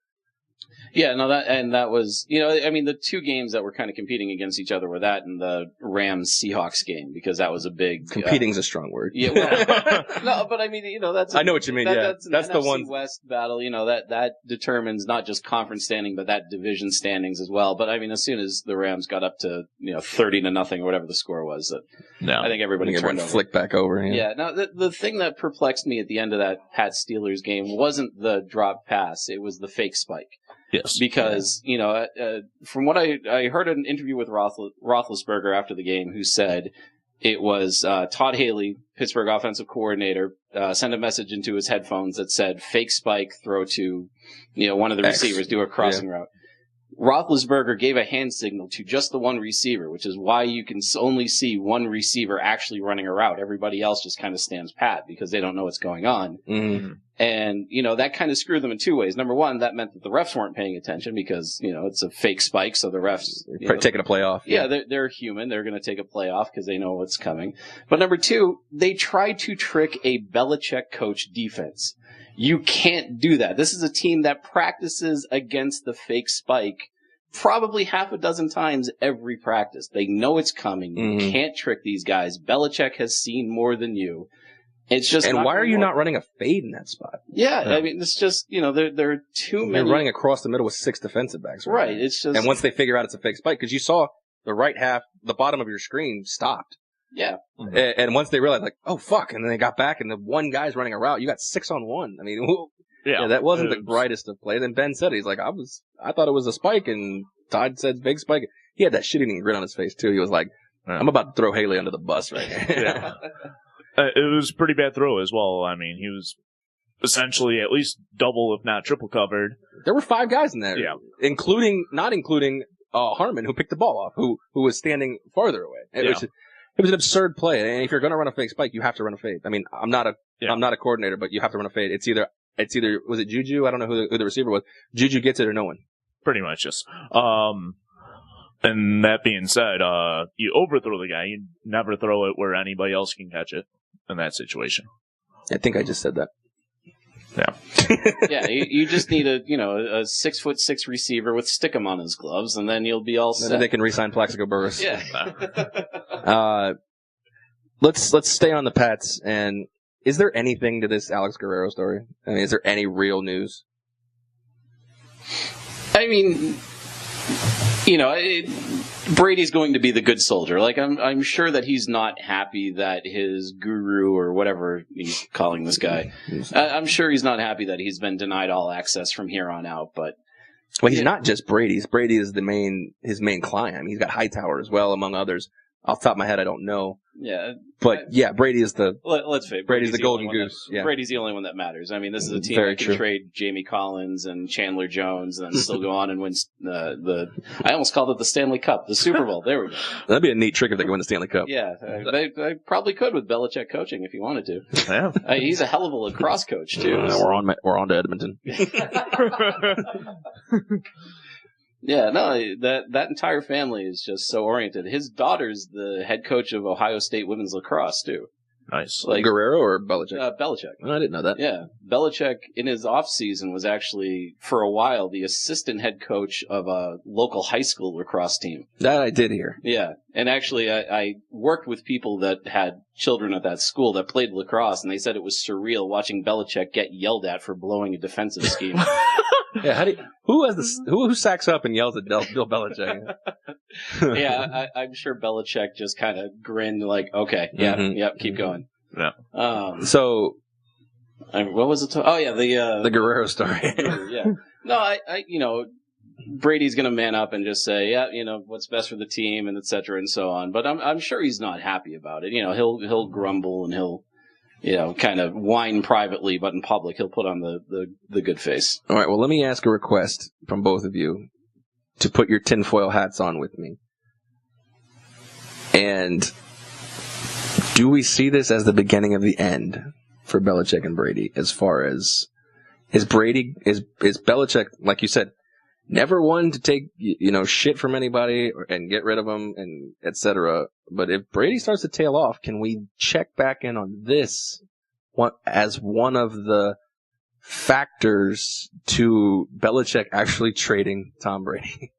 Yeah, no, that was, I mean, the two games that were kind of competing against each other were that and the Rams-Seahawks game, because that was a big... Competing's a strong word. Yeah, well, no, but I mean, that's... I know what you mean, That's the NFC one... West battle, that determines not just conference standing, but that division standings as well. But I mean, as soon as the Rams got up to, 30-0 or whatever the score was, I think everybody turned over. Flicked back over. Yeah, no, the thing that perplexed me at the end of that Pats-Steelers game wasn't the drop pass, it was the fake spike. Yes. Because, from what I heard an interview with Roethlisberger after the game who said it was Todd Haley, Pittsburgh offensive coordinator, sent a message into his headphones that said fake spike, throw to, one of the receivers, do a crossing route. Roethlisberger gave a hand signal to just the one receiver, which is why you can only see one receiver actually running a route. Everybody else just kind of stands pat because they don't know what's going on. Mm-hmm. And, that kind of screwed them in two ways. Number one, that meant that the refs weren't paying attention because, it's a fake spike, so the refs... taking a play off. Yeah, they're human. They're going to take a play off because they know what's coming. But number two, they tried to trick a Belichick coach defense. You can't do that. This is a team that practices against the fake spike probably half a dozen times every practice. They know it's coming. Mm-hmm. You can't trick these guys. Belichick has seen more than you. It's just. And why are you not running a fade in that spot? Yeah, I mean, it's just, there are too many. You're running across the middle with 6 defensive backs. Right. It's just. And once they figure out it's a fake spike, because you saw the right half, the bottom of your screen stopped. Yeah. Mm-hmm. And once they realized, like, oh, fuck, and then they got back and the one guy's running a route, you got 6 on 1. I mean, that wasn't the brightest of plays. And Ben said it. He's like, I thought it was a spike, and Todd said big spike. He had that shit-eating grin on his face, too. He was like, I'm about to throw Haley under the bus right now. It was a pretty bad throw as well. I mean, he was essentially at least double, if not triple covered. There were 5 guys in there. Yeah. Not including Harmon, who picked the ball off, who was standing farther away. It was an absurd play. And if you're going to run a fake spike, you have to run a fade. I mean, I'm not a coordinator, but you have to run a fade. It's either, was it Juju? I don't know who the receiver was. Juju gets it or no one. Pretty much, yes. And that being said, you overthrow the guy. You never throw it where anybody else can catch it in that situation. I think I just said that. Yeah. Yeah, you just need a 6'6" receiver with stickum on his gloves, and then you'll be all set. Then they can re-sign Plaxico Burress. Yeah. Let's stay on the Pats. And is there anything to this Alex Guerrero story? I mean, is there any real news? I mean, Brady's going to be the good soldier. Like, I'm sure that he's not happy that his guru or whatever he's calling this guy, I'm sure he's not happy that he's been denied all access from here on out. But he's not just Brady's. Brady is his main client. I mean, he's got Hightower as well, among others. Off the top of my head, I don't know. Yeah. But, Brady is let's face it. Brady's the golden goose. Brady's the only one that matters. I mean, this is a team Very that can true. trade Jamie Collins and Chandler Jones and then still go on and win I almost called it the Stanley Cup, the Super Bowl. There we go. That'd be a neat trick if they could win the Stanley Cup. Yeah, they probably could with Belichick coaching if he wanted to. Yeah. He's a hell of a lacrosse coach, too. We're on to Edmonton. Yeah, no, that entire family is just so oriented. His daughter's the head coach of Ohio State women's lacrosse, too. Nice. Like Guerrero or Belichick? Belichick. I didn't know that. Yeah, Belichick in his off season was actually for a while the assistant head coach of a local high school lacrosse team. That I did hear. Yeah, and actually I worked with people that had children at that school that played lacrosse, and they said it was surreal watching Belichick get yelled at for blowing a defensive scheme. Yeah, who sacks up and yells at Bill Belichick? Yeah, I'm sure Belichick just kind of grinned like, okay, yep, keep going. Yeah. So, what was it? The Guerrero story. Yeah. No, I Brady's going to man up and just say, yeah, what's best for the team and et cetera and so on. But I'm sure he's not happy about it. He'll grumble and he'll, kind of whine privately, but in public he'll put on the good face. All right. Well, let me ask a request from both of you to put your tinfoil hats on with me. And do we see this as the beginning of the end for Belichick and Brady? As far as is Belichick, like you said, never one to take shit from anybody and get rid of them and etc. But if Brady starts to tail off, can we check back in on this as one of the factors to Belichick actually trading Tom Brady?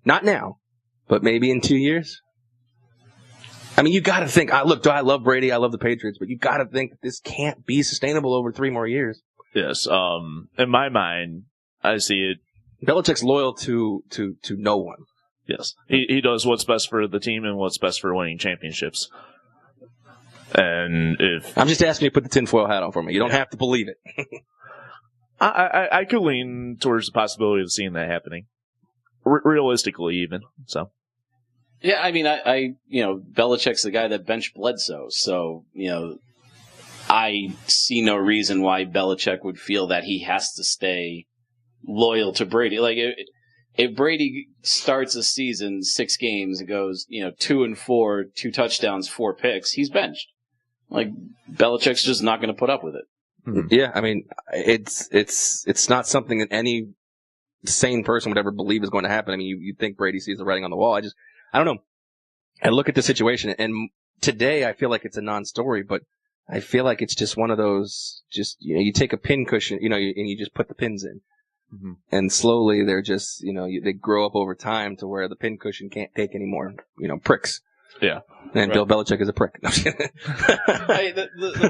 Not now, but maybe in 2 years. I mean, you got to think. Look, I love Brady. I love the Patriots, but you got to think this can't be sustainable over 3 more years. Yes. In my mind, I see it. Belichick's loyal to no one. Yes. He does what's best for the team and what's best for winning championships. And if I'm just asking you to put the tinfoil hat on for me. You don't have to believe it. I could lean towards the possibility of seeing that happening. Realistically, even. So. Yeah, I mean, Belichick's the guy that benched Bledsoe, so, I see no reason why Belichick would feel that he has to stay loyal to Brady. Like, if Brady starts a season 6 games and goes, 2-4, 2 touchdowns, 4 picks, he's benched. Like, Belichick's just not going to put up with it. Mm-hmm. Yeah, I mean, it's not something that any sane person would ever believe is going to happen. I mean, you think Brady sees the writing on the wall. I don't know. I look at the situation, and today I feel like it's a non-story, but I feel like it's just one of those, you take a pin cushion, and you just put the pins in. Mm-hmm. And slowly they're just, they grow up over time to where the pin cushion can't take any more, pricks. Yeah. And right. Bill Belichick is a prick. The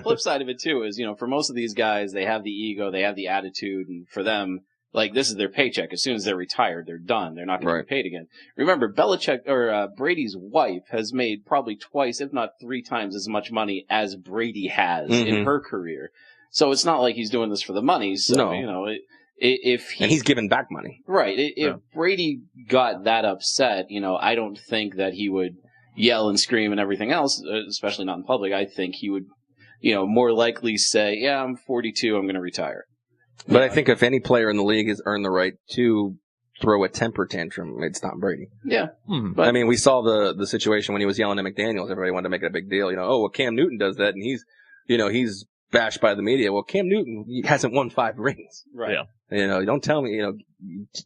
flip side of it, too, is, for most of these guys, they have the ego, they have the attitude, and for them, like, this is their paycheck. As soon as they're retired, they're done. They're not going to get paid again. Remember, Brady's wife has made probably twice, if not 3 times as much money as Brady has in her career. So it's not like he's doing this for the money. So, no. And he's giving back money. Right. If Brady got that upset, I don't think that he would yell and scream and everything else, especially not in public. I think he would, more likely say, yeah, I'm 42, I'm going to retire. But I think if any player in the league has earned the right to throw a temper tantrum, it's Tom Brady. Yeah. But I mean, we saw the situation when he was yelling at McDaniels. Everybody wanted to make it a big deal. Cam Newton does that, and he's bashed by the media. Well, Cam Newton hasn't won 5 rings. Right. Yeah. Don't tell me,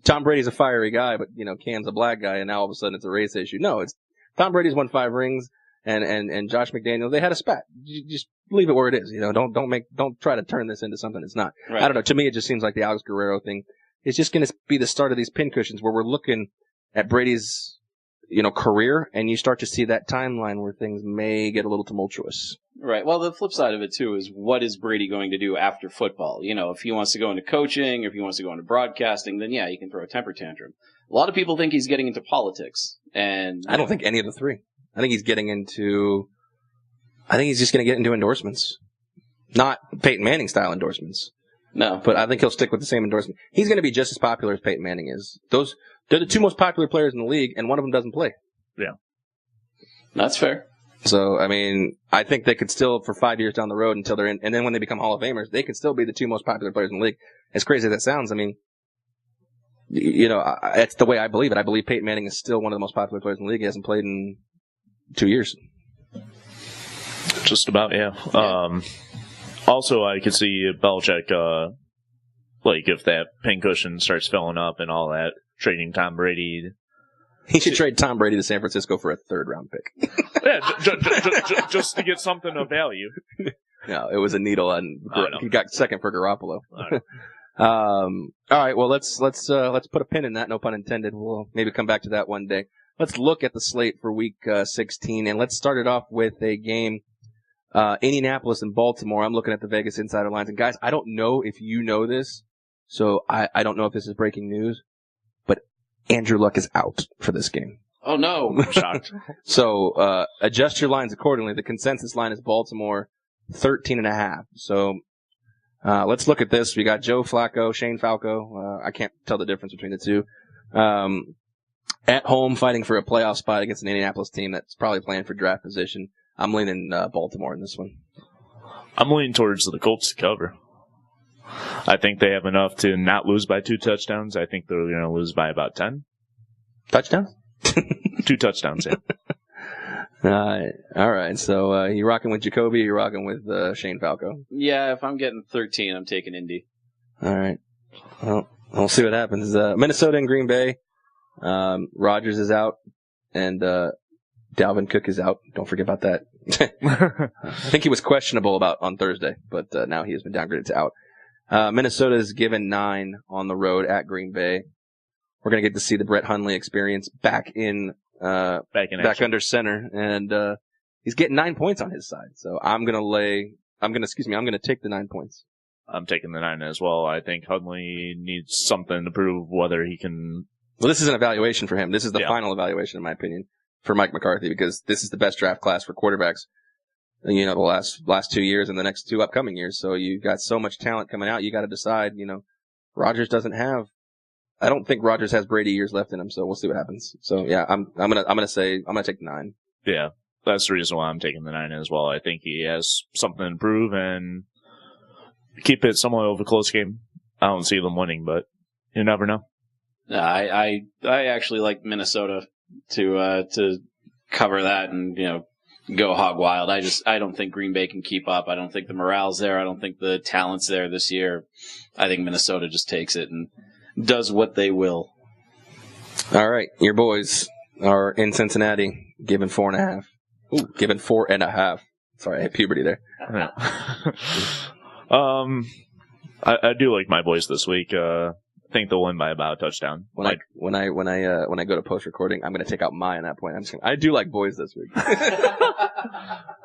Tom Brady's a fiery guy, but, Cam's a black guy, and now all of a sudden it's a race issue. No, it's Tom Brady's won 5 rings, and Josh McDaniels, they had a spat. leave it where it is. Don't try to turn this into something it's not. Right. I don't know. To me, it just seems like the Alex Guerrero thing is just going to be the start of these pincushions where we're looking at Brady's, career, and you start to see that timeline where things may get a little tumultuous. Right. Well, the flip side of it, too, is what is Brady going to do after football? If he wants to go into coaching, if he wants to go into broadcasting, then, yeah, he can throw a temper tantrum. A lot of people think he's getting into politics. And I don't think any of the three. I think he's just going to get into endorsements. Not Peyton Manning style endorsements. No. But I think he'll stick with the same endorsement. He's going to be just as popular as Peyton Manning is. They're the two most popular players in the league, and one of them doesn't play. Yeah. That's fair. So, I think they could still, for 5 years down the road until they're in, and then when they become Hall of Famers, they could still be the two most popular players in the league. As crazy as that sounds, it's the way I believe it. I believe Peyton Manning is still one of the most popular players in the league. He hasn't played in 2 years. Just about, yeah. Also, I could see Belichick, if that pincushion starts filling up and all that, trading Tom Brady. He should trade Tom Brady to San Francisco for a third-round pick. Yeah, just to get something of value. No, it was a needle, and he got second for Garoppolo. All right, well, let's put a pin in that. No pun intended. We'll maybe come back to that one day. Let's look at the slate for Week 16, and let's start it off with a game, Indianapolis and Baltimore. I'm looking at the Vegas Insider lines, and guys, I don't know if you know this, so I don't know if this is breaking news, but Andrew Luck is out for this game. Oh, no. I'm shocked. So adjust your lines accordingly. The consensus line is Baltimore 13.5. So let's look at this. We got Joe Flacco, Shane Falco. I can't tell the difference between the two. At home, fighting for a playoff spot against an Indianapolis team that's probably playing for draft position. I'm leaning Baltimore in this one. I'm leaning towards the Colts to cover. I think they have enough to not lose by 2 touchdowns. I think they're going to lose by about 10. Touchdowns? 2 touchdowns, yeah. All right. So you rocking with Jacoby or you rocking with Shane Falco? Yeah, if I'm getting 13, I'm taking Indy. All right. Well, we'll see what happens. Minnesota and Green Bay. Rodgers is out, and Dalvin Cook is out. Don't forget about that. I think he was questionable on Thursday, but now he has been downgraded to out. Minnesota is given 9 on the road at Green Bay. We're going to get to see the Brett Hundley experience back under center, and he's getting 9 points on his side. So I'm going to take the 9 points. I'm taking the 9 as well. I think Hundley needs something to prove whether he can. Well, this is an evaluation for him. This is the final evaluation, in my opinion, for Mike McCarthy, because this is the best draft class for quarterbacks, the last 2 years and the next 2 upcoming years. So you've got so much talent coming out. You got to decide, Rodgers doesn't have, I don't think Rodgers has Brady years left in him. So we'll see what happens. So yeah, I'm going to take the 9. Yeah. That's the reason why I'm taking the 9 as well. I think he has something to prove and keep it somewhat of a close game. I don't see them winning, but you never know. I actually like Minnesota to cover that and go hog wild. I don't think Green Bay can keep up. I don't think the morale's there. I don't think the talent's there this year. I think Minnesota just takes it and does what they will. All right, your boys are in Cincinnati, given 4.5. Ooh, given 4.5. Sorry, I had puberty there. I do like my boys this week. I think they'll win by about a touchdown. When I go to post recording, I'm going to take out my on that point. I do like boys this week.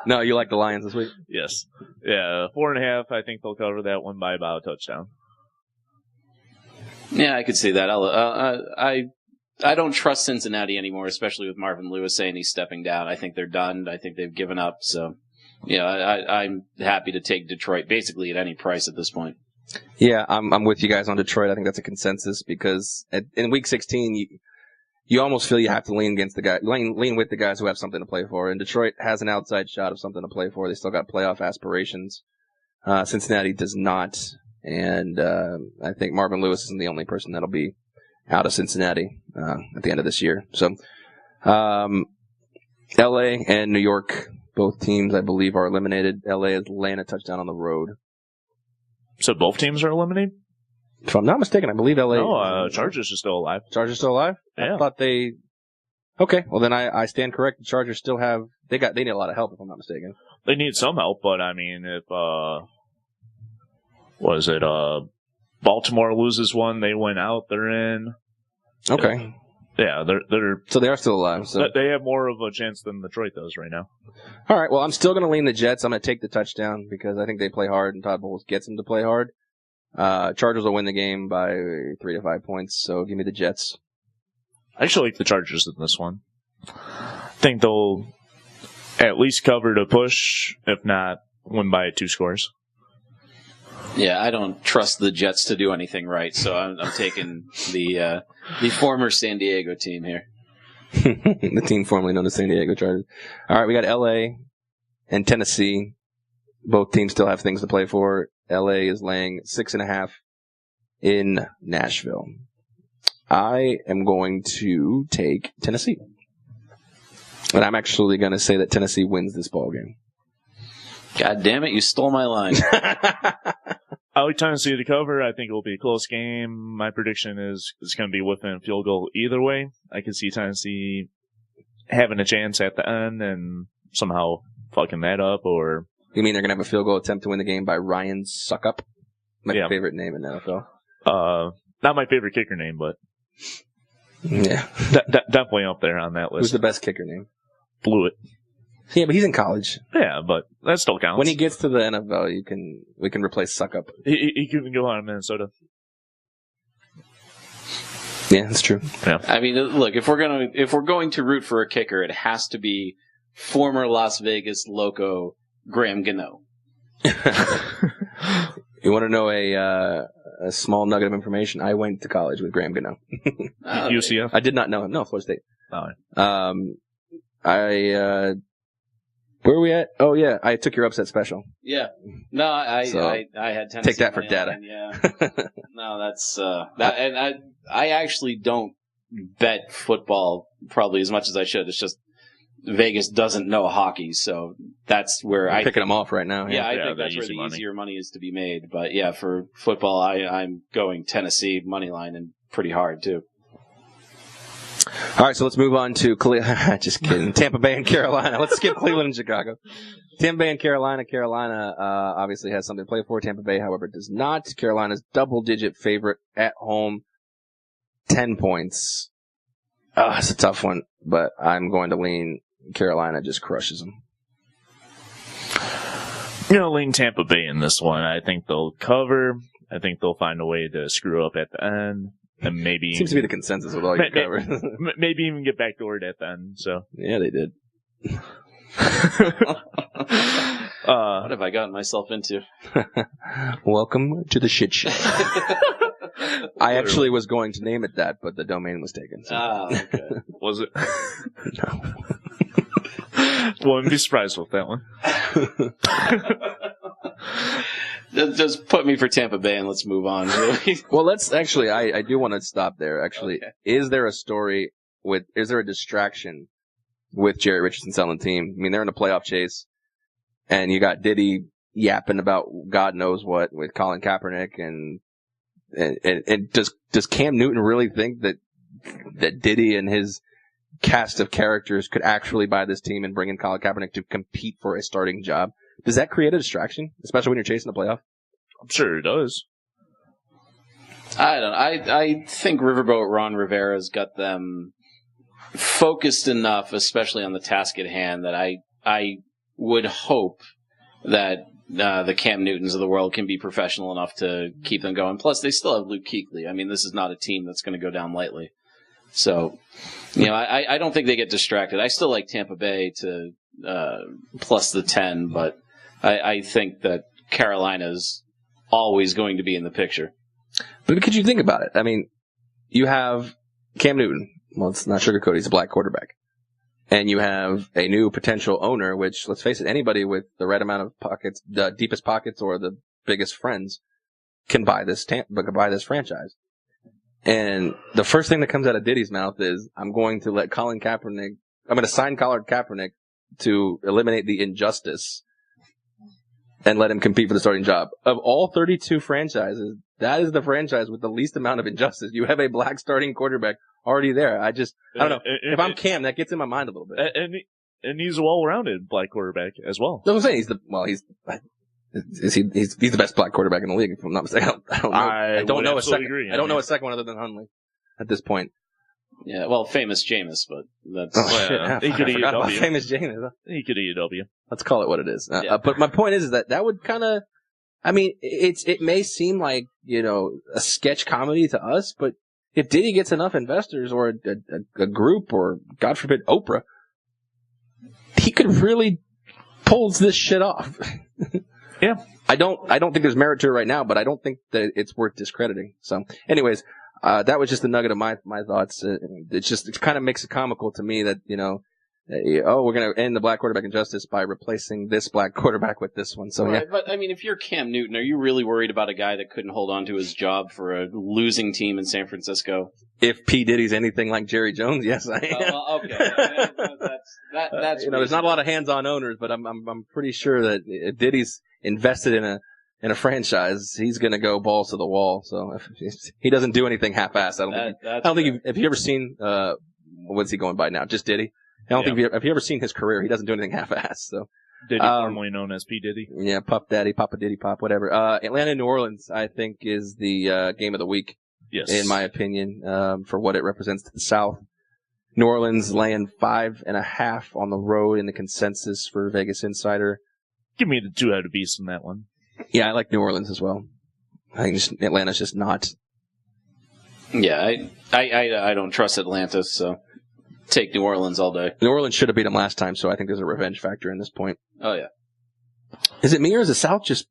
No, you like the Lions this week? Yes. Yeah, 4.5. I think they'll cover that one by about a touchdown. Yeah, I could see that. I don't trust Cincinnati anymore, especially with Marvin Lewis saying he's stepping down. I think they're done. I think they've given up. So, I'm happy to take Detroit basically at any price at this point. Yeah, I'm with you guys on Detroit. I think that's a consensus because in Week 16, you almost feel you have to lean against lean with the guys who have something to play for. And Detroit has an outside shot of something to play for. They still got playoff aspirations. Cincinnati does not. And I think Marvin Lewis isn't the only person that'll be out of Cincinnati at the end of this year. So, L.A. and New York, both teams, I believe, are eliminated. L.A. is laying a touchdown on the road. So both teams are eliminated? If I'm not mistaken, I believe L.A. No, Chargers are still alive. Chargers still alive? Yeah. I thought they Okay, well then I stand correct. The Chargers still have they need a lot of help if I'm not mistaken. They need some help, but I mean, if Baltimore loses one, they win out. They're in. Okay. Yeah, they're So they are still alive. So they have more of a chance than Detroit does right now. all right. Well, I'm still going to lean the Jets. I'm going to take the touchdown because I think they play hard, and Todd Bowles gets them to play hard. Chargers will win the game by 3 to 5 points. So give me the Jets. I actually like the Chargers in this one. I think they'll at least cover to push, if not win by 2 scores. Yeah, I don't trust the Jets to do anything right, so I'm taking the former San Diego team here. The team formerly known as San Diego Chargers. All right, we got L.A. and Tennessee. Both teams still have things to play for. L.A. is laying 6.5 in Nashville. I am going to take Tennessee. And I'm actually going to say that Tennessee wins this ball game. God damn it, you stole my line. I like Tennessee to cover. I think it will be a close game. My prediction is it's going to be within a field goal either way. I can see Tennessee having a chance at the end and somehow fucking that up. Or You mean they're going to have a field goal attempt to win the game by Ryan Suckup? My favorite name in the NFL. Not my favorite kicker name, but yeah, definitely up there on that list. Who's the best kicker name? Blewett. Yeah, but he's in college. Yeah, but that still counts. When he gets to the NFL, we can replace Suckup. He can go on in Minnesota. Yeah, that's true. Yeah. I mean, look, if we're going to root for a kicker, it has to be former Las Vegas loco Graham Gano. You want to know a small nugget of information? I went to college with Graham Gano. UCF? I did not know him. No, Florida State. Oh. Where are we at? Oh yeah, I took your upset special. Yeah. No, I had Tennessee. Take that for data. Line, yeah. No, that's that, and I actually don't bet football probably as much as I should. It's just Vegas doesn't know hockey, so that's where I'm picking them off right now. Yeah, I think that's where the easier money is to be made. But yeah, for football, I'm going Tennessee money line and pretty hard too. All right, so let's move on to just kidding. Tampa Bay and Carolina. Let's skip Cleveland and Chicago. Tampa Bay and Carolina. Carolina obviously has something to play for. Tampa Bay, however, does not. Carolina's double-digit favorite at home, 10 points. It's a tough one, but I'm going to lean Carolina just crushes them. Lean Tampa Bay in this one. I think they'll cover. I think they'll find a way to screw up at the end. And maybe seems to be the consensus with all your cover. Maybe even get backdoored at the end. So yeah, they did. What have I gotten myself into? Welcome to the shit show. I actually was going to name it that, but the domain was taken. So. Okay. Was it? No. Wouldn't be surprised with that one. Just put me for Tampa Bay and let's move on. Well, let's actually, I do want to stop there. Actually, okay. Is there a distraction with Jerry Richardson selling the team? I mean, they're in a playoff chase, and you got Diddy yapping about God knows what with Colin Kaepernick, and does Cam Newton really think that Diddy and his cast of characters could actually buy this team and bring in Colin Kaepernick to compete for a starting job? Does that create a distraction, especially when you're chasing the playoff? I'm sure it does. I don't know. I think Riverboat Ron Rivera's got them focused enough, especially on the task at hand, that I would hope that the Cam Newtons of the world can be professional enough to keep them going. Plus, they still have Luke Kuechly. I mean, this is not a team that's going to go down lightly. So, I don't think they get distracted. I still like Tampa Bay to plus the 10, but I think that Carolina's always going to be in the picture. But could you think about it? I mean, you have Cam Newton. Well, it's not sugarcoat. He's a black quarterback. And you have a new potential owner, which, let's face it, anybody with the right amount of pockets, the deepest pockets or the biggest friends can buy this franchise. And the first thing that comes out of Diddy's mouth is, I'm going to sign Colin Kaepernick to eliminate the injustice and let him compete for the starting job. Of all 32 franchises, that is the franchise with the least amount of injustice. You have a black starting quarterback already there. I don't know. If I'm Cam, that gets in my mind a little bit. And he's a well-rounded black quarterback as well. That's what I'm saying. He's the best black quarterback in the league, if I'm not mistaken. I don't know a second one other than Hundley at this point. Yeah, well, famous Jameis, but that's... He could eat a W. Famous Jameis. He could eat a W. Let's call it what it is. But my point is that would kind of... I mean, it may seem like, a sketch comedy to us, but if Diddy gets enough investors or a group or, God forbid, Oprah, he could really pull this shit off. Yeah. I don't think there's merit to it right now, but I don't think that it's worth discrediting. So, anyways, that was just a nugget of my thoughts. It kind of makes it comical to me that, we're going to end the black quarterback injustice by replacing this black quarterback with this one. So, right, yeah. But, I mean, if you're Cam Newton, are you really worried about a guy that couldn't hold on to his job for a losing team in San Francisco? If P. Diddy's anything like Jerry Jones, yes, I am. Okay. That's there's not a lot of hands-on owners, but I'm pretty sure that if Diddy's invested in a franchise, he's going to go balls to the wall. So if he doesn't do anything half-assed. I don't think have you ever seen what's he going by now? Just Diddy. I don't think have you ever seen his career? He doesn't do anything half-assed. So Diddy, formerly known as P. Diddy. Yeah, Puff Daddy, Papa Diddy Pop, whatever. Atlanta, New Orleans, I think is the game of the week. Yes. In my opinion, for what it represents to the South. New Orleans laying 5.5 on the road in the consensus for Vegas Insider. Give me the two-headed beast in that one. Yeah, I like New Orleans as well. I think Atlanta's just not. Yeah, I don't trust Atlanta, so take New Orleans all day. New Orleans should have beat them last time, so I think there's a revenge factor in this point. Oh, yeah. Is it me or is the South just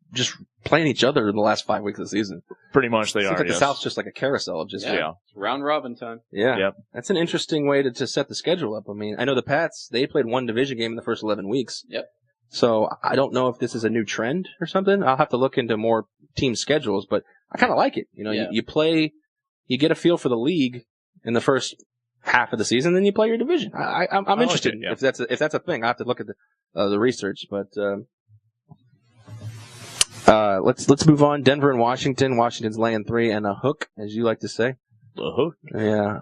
playing each other in the last 5 weeks of the season? Pretty much they are, like the South's just like a carousel of just... Yeah. Round robin time. Yeah. Yep. That's an interesting way to set the schedule up. I mean, I know the Pats, they played one division game in the first 11 weeks. Yep. So I don't know if this is a new trend or something. I'll have to look into more team schedules, but I kind of like it. You play, you get a feel for the league in the first half of the season, then you play your division. I'm interested if that's a thing. I have to look at the research, but let's move on. Denver and Washington. Washington's laying 3 and a hook, as you like to say. A hook? Yeah.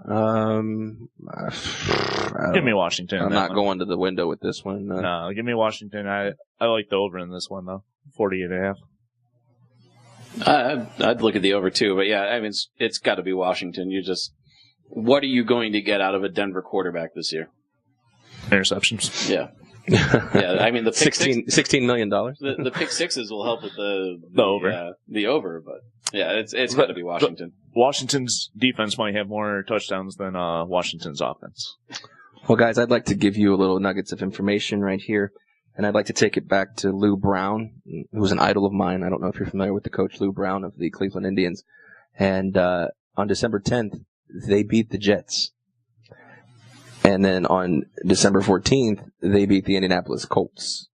Give me Washington. I'm not going to the window with this one. No, give me Washington. I like the over in this one though. 40.5. I'd look at the over too, but yeah, I mean it's got to be Washington. What are you going to get out of a Denver quarterback this year? Interceptions. Yeah. Yeah, I mean the pick $16 million. The pick sixes will help with the over. The over, but yeah, it's got to be Washington. Washington's defense might have more touchdowns than Washington's offense. Well, guys, I'd like to give you a little nuggets of information right here, and I'd like to take it back to Lou Brown, who was an idol of mine. I don't know if you're familiar with the coach Lou Brown of the Cleveland Indians, and on December 10th, they beat the Jets. And then on December 14th, they beat the Indianapolis Colts.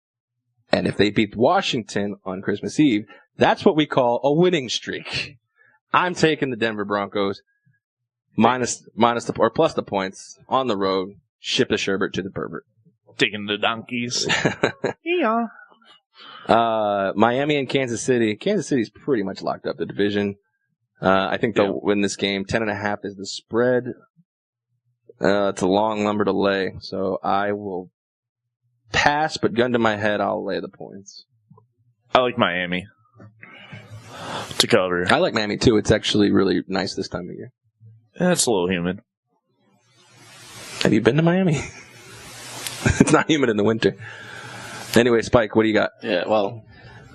And if they beat Washington on Christmas Eve, that's what we call a winning streak. I'm taking the Denver Broncos plus the points on the road. Ship the sherbet to the pervert. Taking the donkeys. Yeah. Miami and Kansas City. Kansas City's pretty much locked up the division. I think they'll win this game. 10.5 is the spread. It's a long number to lay, so I will pass, but gun to my head, I'll lay the points. I like Miami to cover. I like Miami, too. It's actually really nice this time of year. It's a little humid. Have you been to Miami? It's not humid in the winter. Anyway, Spike, what do you got? Yeah, well,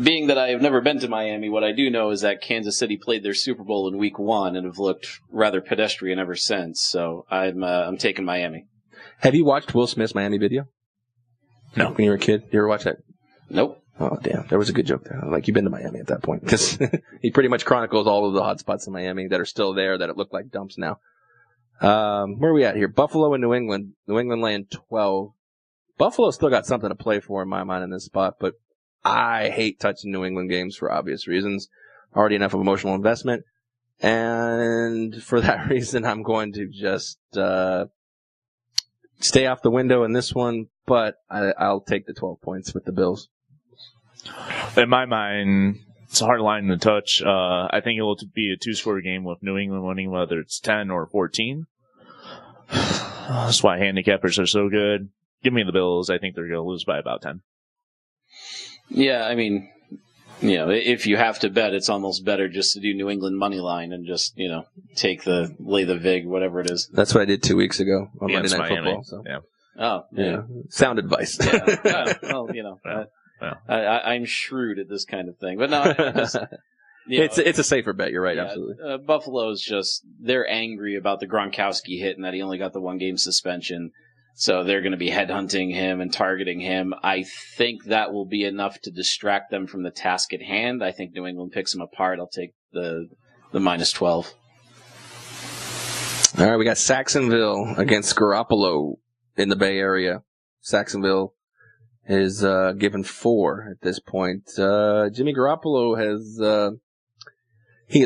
being that I have never been to Miami, what I do know is that Kansas City played their Super Bowl in Week 1 and have looked rather pedestrian ever since. So I'm taking Miami. Have you watched Will Smith's Miami video? No. When you were a kid, you ever watch that? Nope. Oh damn, there was a good joke there. Like you've been to Miami at that point because he pretty much chronicles all of the hot spots in Miami that are still there that it look like dumps now. Where are we at here? Buffalo and New England. New England laying 12. Buffalo still got something to play for in my mind in this spot, but I hate touching New England games for obvious reasons. Already enough of emotional investment. And for that reason, I'm going to just stay off the window in this one, but I'll take the 12 points with the Bills. In my mind, it's a hard line to touch. I think it will be a 2-score game with New England winning, whether it's 10 or 14. That's why handicappers are so good. Give me the Bills. I think they're going to lose by about 10. Yeah, I mean, if you have to bet, it's almost better just to do New England money line and just, lay the vig, whatever it is. That's what I did 2 weeks ago on Monday Night Miami. Football. So. Yeah. Oh, yeah. Sound advice. Yeah. Well, I'm shrewd at this kind of thing, but no, it's a safer bet. You're right. Absolutely. Buffalo's they're angry about the Gronkowski hit and that he only got the 1-game suspension. So they're going to be headhunting him and targeting him. I think that will be enough to distract them from the task at hand. I think New England picks them apart. I'll take the -12. All right, we got Saxonville against Garoppolo in the Bay Area. Saxonville is given 4 at this point. Jimmy Garoppolo has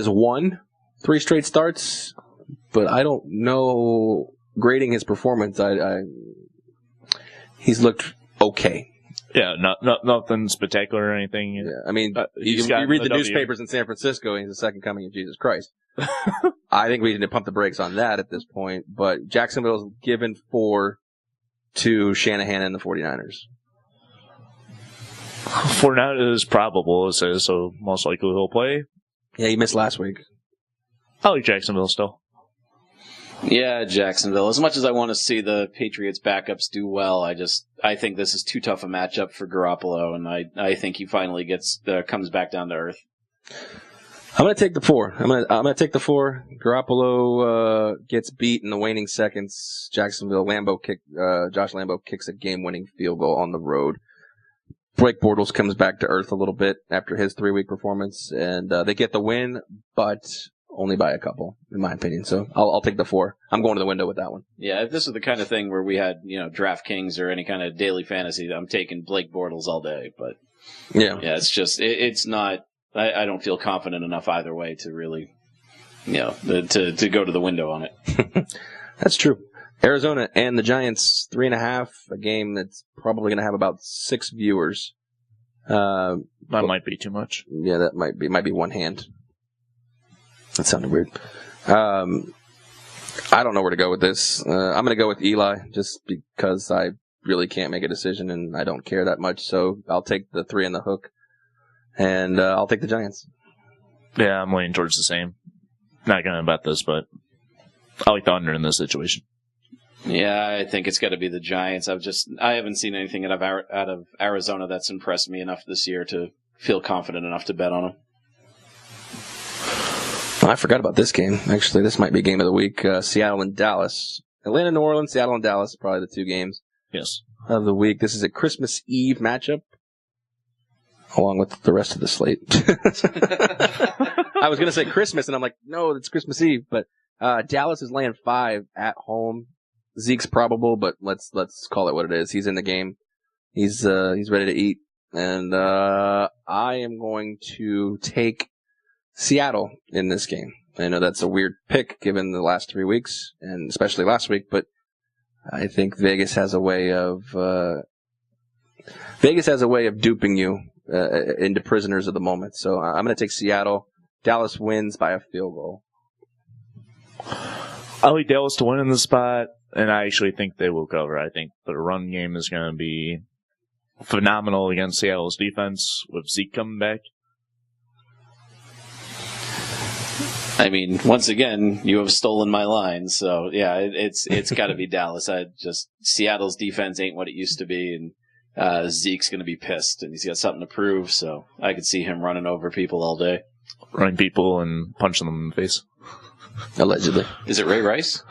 won 3 straight starts, but I don't know. Grading his performance, he's looked okay. Yeah, nothing spectacular or anything. Yeah, I mean, you read the newspapers in San Francisco, he's the second coming of Jesus Christ. I think we need to pump the brakes on that at this point, but Jacksonville's given 4 to Shanahan and the 49ers. 49 is probable, it says, so most likely he'll play. Yeah, he missed last week. I like Jacksonville still. Yeah, Jacksonville. As much as I want to see the Patriots backups do well, I think this is too tough a matchup for Garoppolo, and I think he finally comes back down to earth. I'm going to take the 4. I'm going to take the 4. Garoppolo gets beat in the waning seconds. Jacksonville, Josh Lambo kicks a game-winning field goal on the road. Blake Bortles comes back to earth a little bit after his 3-week performance, and they get the win, but only by a couple, in my opinion. So I'll take the 4. I'm going to the window with that one. Yeah, if this was the kind of thing where we had, DraftKings or any kind of daily fantasy, I'm taking Blake Bortles all day. But yeah, it's not. I don't feel confident enough either way to really, to go to the window on it. That's true. Arizona and the Giants, 3.5, a game that's probably going to have about 6 viewers. That might be too much. Yeah, that might be one hand. That sounded weird. I don't know where to go with this. I'm going to go with Eli just because I really can't make a decision and I don't care that much. So I'll take the 3 in the hook, and I'll take the Giants. Yeah, I'm leaning towards the same. Not going to bet this, but I like the under in this situation. Yeah, I think it's got to be the Giants. I haven't seen anything out of Arizona that's impressed me enough this year to feel confident enough to bet on them. I forgot about this game. Actually, this might be game of the week. Seattle and Dallas. Atlanta, New Orleans, Seattle and Dallas, probably the 2 games of the week. This is a Christmas Eve matchup, along with the rest of the slate. I was going to say Christmas, and I'm like, no, it's Christmas Eve. But Dallas is laying 5 at home. Zeke's probable, but let's call it what it is. He's in the game. He's ready to eat. And I am going to take Seattle in this game. I know that's a weird pick given the last 3 weeks, and especially last week, but I think Vegas has a way of duping you into prisoners of the moment. So I'm going to take Seattle. Dallas wins by a field goal. I like Dallas to win in this spot, and I actually think they will cover. I think the run game is going to be phenomenal against Seattle's defense with Zeke coming back. I mean, once again, you have stolen my line. So yeah, it's got to be Dallas. Seattle's defense ain't what it used to be, and Zeke's going to be pissed, and he's got something to prove. So I could see him running over people all day, running people and punching them in the face. Allegedly. Is it Ray Rice?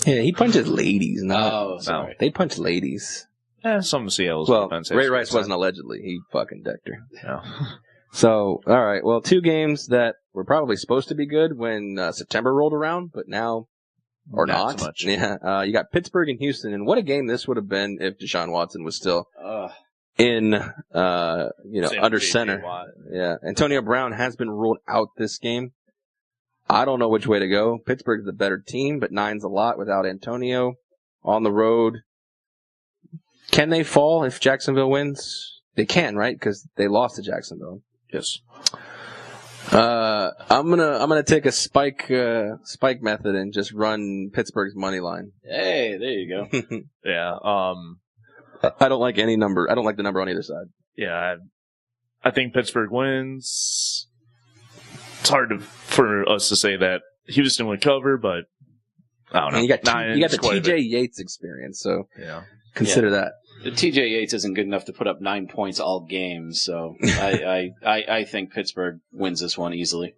Yeah, he punches ladies. Sorry. They punch ladies. Yeah, some of Seattle's defense. Ray Rice wasn't allegedly. He fucking decked her. Yeah. So, all right. Well, 2 games that were probably supposed to be good when September rolled around, but now or not. So much. Yeah. You got Pittsburgh and Houston, and what a game this would have been if Deshaun Watson was still in, under center. Yeah. Antonio Brown has been ruled out this game. I don't know which way to go. Pittsburgh's the better team, but 9's a lot without Antonio on the road. Can they fall if Jacksonville wins? They can, right? Because they lost to Jacksonville. Yes. I'm gonna take a spike method and just run Pittsburgh's money line. Hey, there you go. Yeah. I don't like any number. I don't like the number on either side. Yeah. I think Pittsburgh wins. It's hard for us to say that Houston would cover, but I don't know. And you got the TJ Yates experience, so yeah. Consider that. The TJ Yates isn't good enough to put up 9 points all game, so I think Pittsburgh wins this one easily.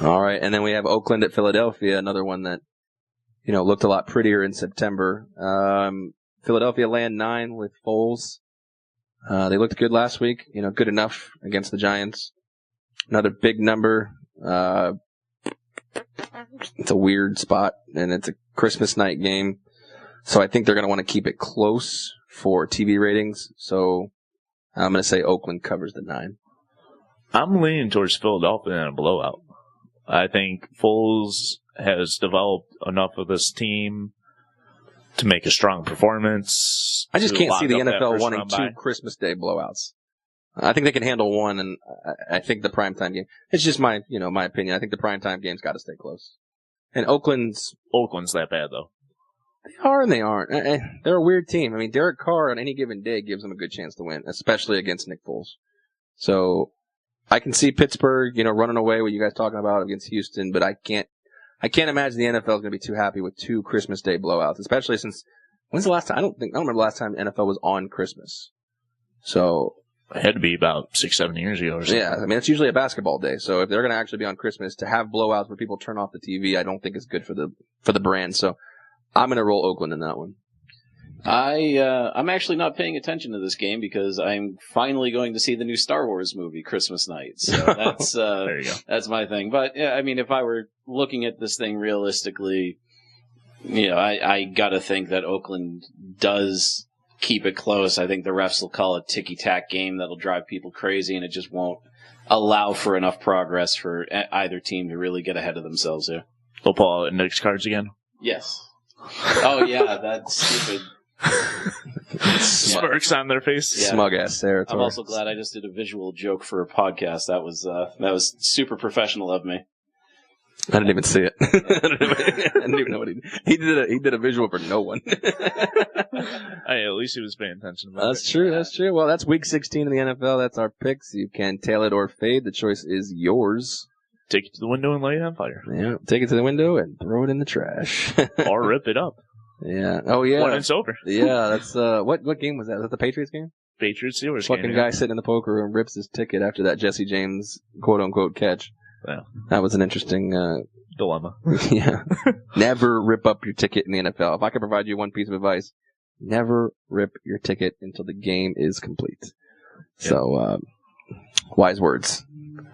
All right, and then we have Oakland at Philadelphia, another one that looked a lot prettier in September. Philadelphia land 9 with Foles. They looked good last week, good enough against the Giants. Another big number. It's a weird spot, and it's a Christmas night game. So I think they're going to want to keep it close for TV ratings. So I'm going to say Oakland covers the 9. I'm leaning towards Philadelphia in a blowout. I think Foles has developed enough of this team to make a strong performance. I just can't see the NFL wanting 2 Christmas Day blowouts. I think they can handle one, and I think the primetime game. It's just my opinion. I think the primetime game's got to stay close. And Oakland's that bad though. They are and they aren't. They're a weird team. I mean, Derek Carr on any given day gives them a good chance to win, especially against Nick Foles. So I can see Pittsburgh, running away. What you guys talking about against Houston, but I can't imagine the NFL is going to be too happy with 2 Christmas Day blowouts, especially since when's the last time? I don't remember the last time the NFL was on Christmas. So it had to be about 6-7 years ago or something. Yeah, I mean, it's usually a basketball day. So if they're going to actually be on Christmas, to have blowouts where people turn off the TV, I don't think is good for the brand. So I'm going to roll Oakland in that one. I'm actually not paying attention to this game because I'm finally going to see the new Star Wars movie Christmas night. So that's there you go. That's my thing. But yeah, I mean, if I were looking at this thing realistically, I got to think that Oakland does keep it close. I think the refs will call a ticky-tack game that'll drive people crazy, and it just won't allow for enough progress for either team to really get ahead of themselves here. They'll pull out index cards again? Yes. Oh, yeah, that's stupid. Smirks on their face. Yeah. Smug-ass territory. I'm also glad I just did a visual joke for a podcast. That was super professional of me. I didn't even see it. I didn't even know what he did. He did a visual for no one. Hey, at least he was paying attention. That's true. That's true. Well, that's week 16 in the NFL. That's our picks. You can tail it or fade. The choice is yours. Take it to the window and light it on fire. Yeah, take it to the window and throw it in the trash. Or rip it up. Yeah. Oh, yeah. When it's over. Yeah, that's what game was that? Was that the Patriots game? Patriots Steelers game. Fucking guy sitting in the poker room rips his ticket after that Jesse James quote unquote catch. Yeah. That was an interesting dilemma. Yeah. Never rip up your ticket in the NFL. If I could provide you one piece of advice, never rip your ticket until the game is complete. Yeah. So, wise words.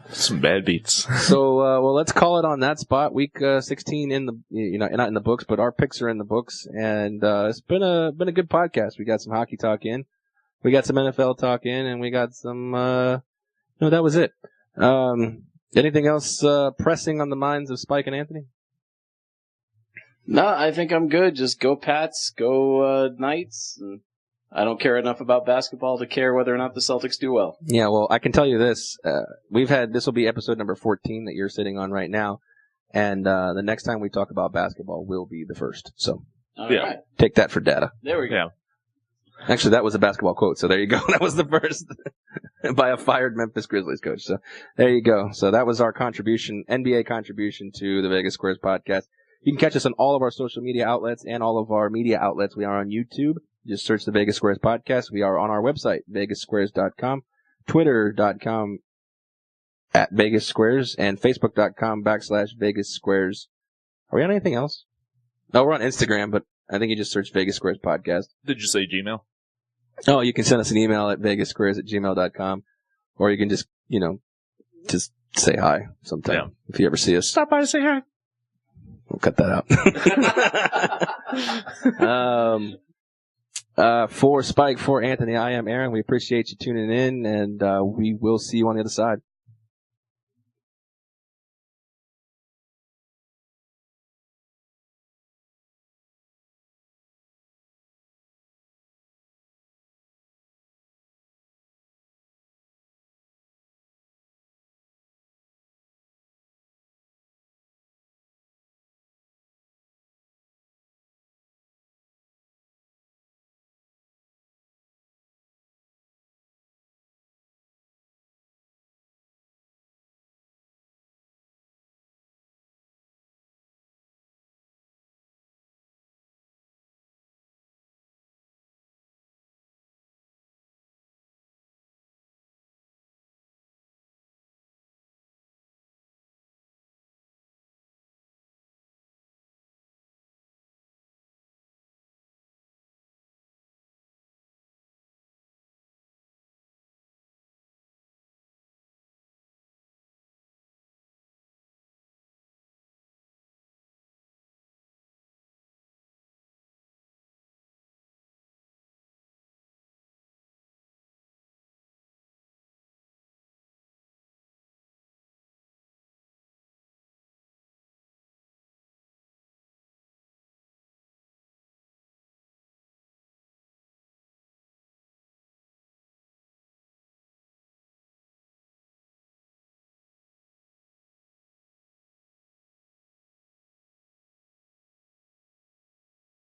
Some bad beats. So, well, let's call it on that spot. Week 16 in the, not in the books, but our picks are in the books, and it's been a good podcast. We got some hockey talk in, we got some NFL talk in, and we got some. No, that was it. Anything else pressing on the minds of Spike and Anthony? No, I think I'm good. Just go Pats, go Knights. And I don't care enough about basketball to care whether or not the Celtics do well. Yeah, well, I can tell you this. This will be episode number 14 that you're sitting on right now. And the next time we talk about basketball will be the first. So right. Take that for data. There we go. Yeah. Actually, that was a basketball quote, so there you go. That was the first by a fired Memphis Grizzlies coach. So there you go. So that was our NBA contribution to the Vegas Squares podcast. You can catch us on all of our social media outlets and all of our media outlets. We are on YouTube. Just search the Vegas Squares podcast. We are on our website, vegassquares.com, twitter.com @Vegas Squares, and facebook.com/Vegas Squares. Are we on anything else? No, we're on Instagram, but I think you just search Vegas Squares podcast. Did you say Gmail? Oh, you can send us an email at vegassquares@gmail.com, or you can just, just say hi sometime if you ever see us. Stop by to say hi. We'll cut that out. For Spike, for Anthony, I am Aaron. We appreciate you tuning in, and we will see you on the other side.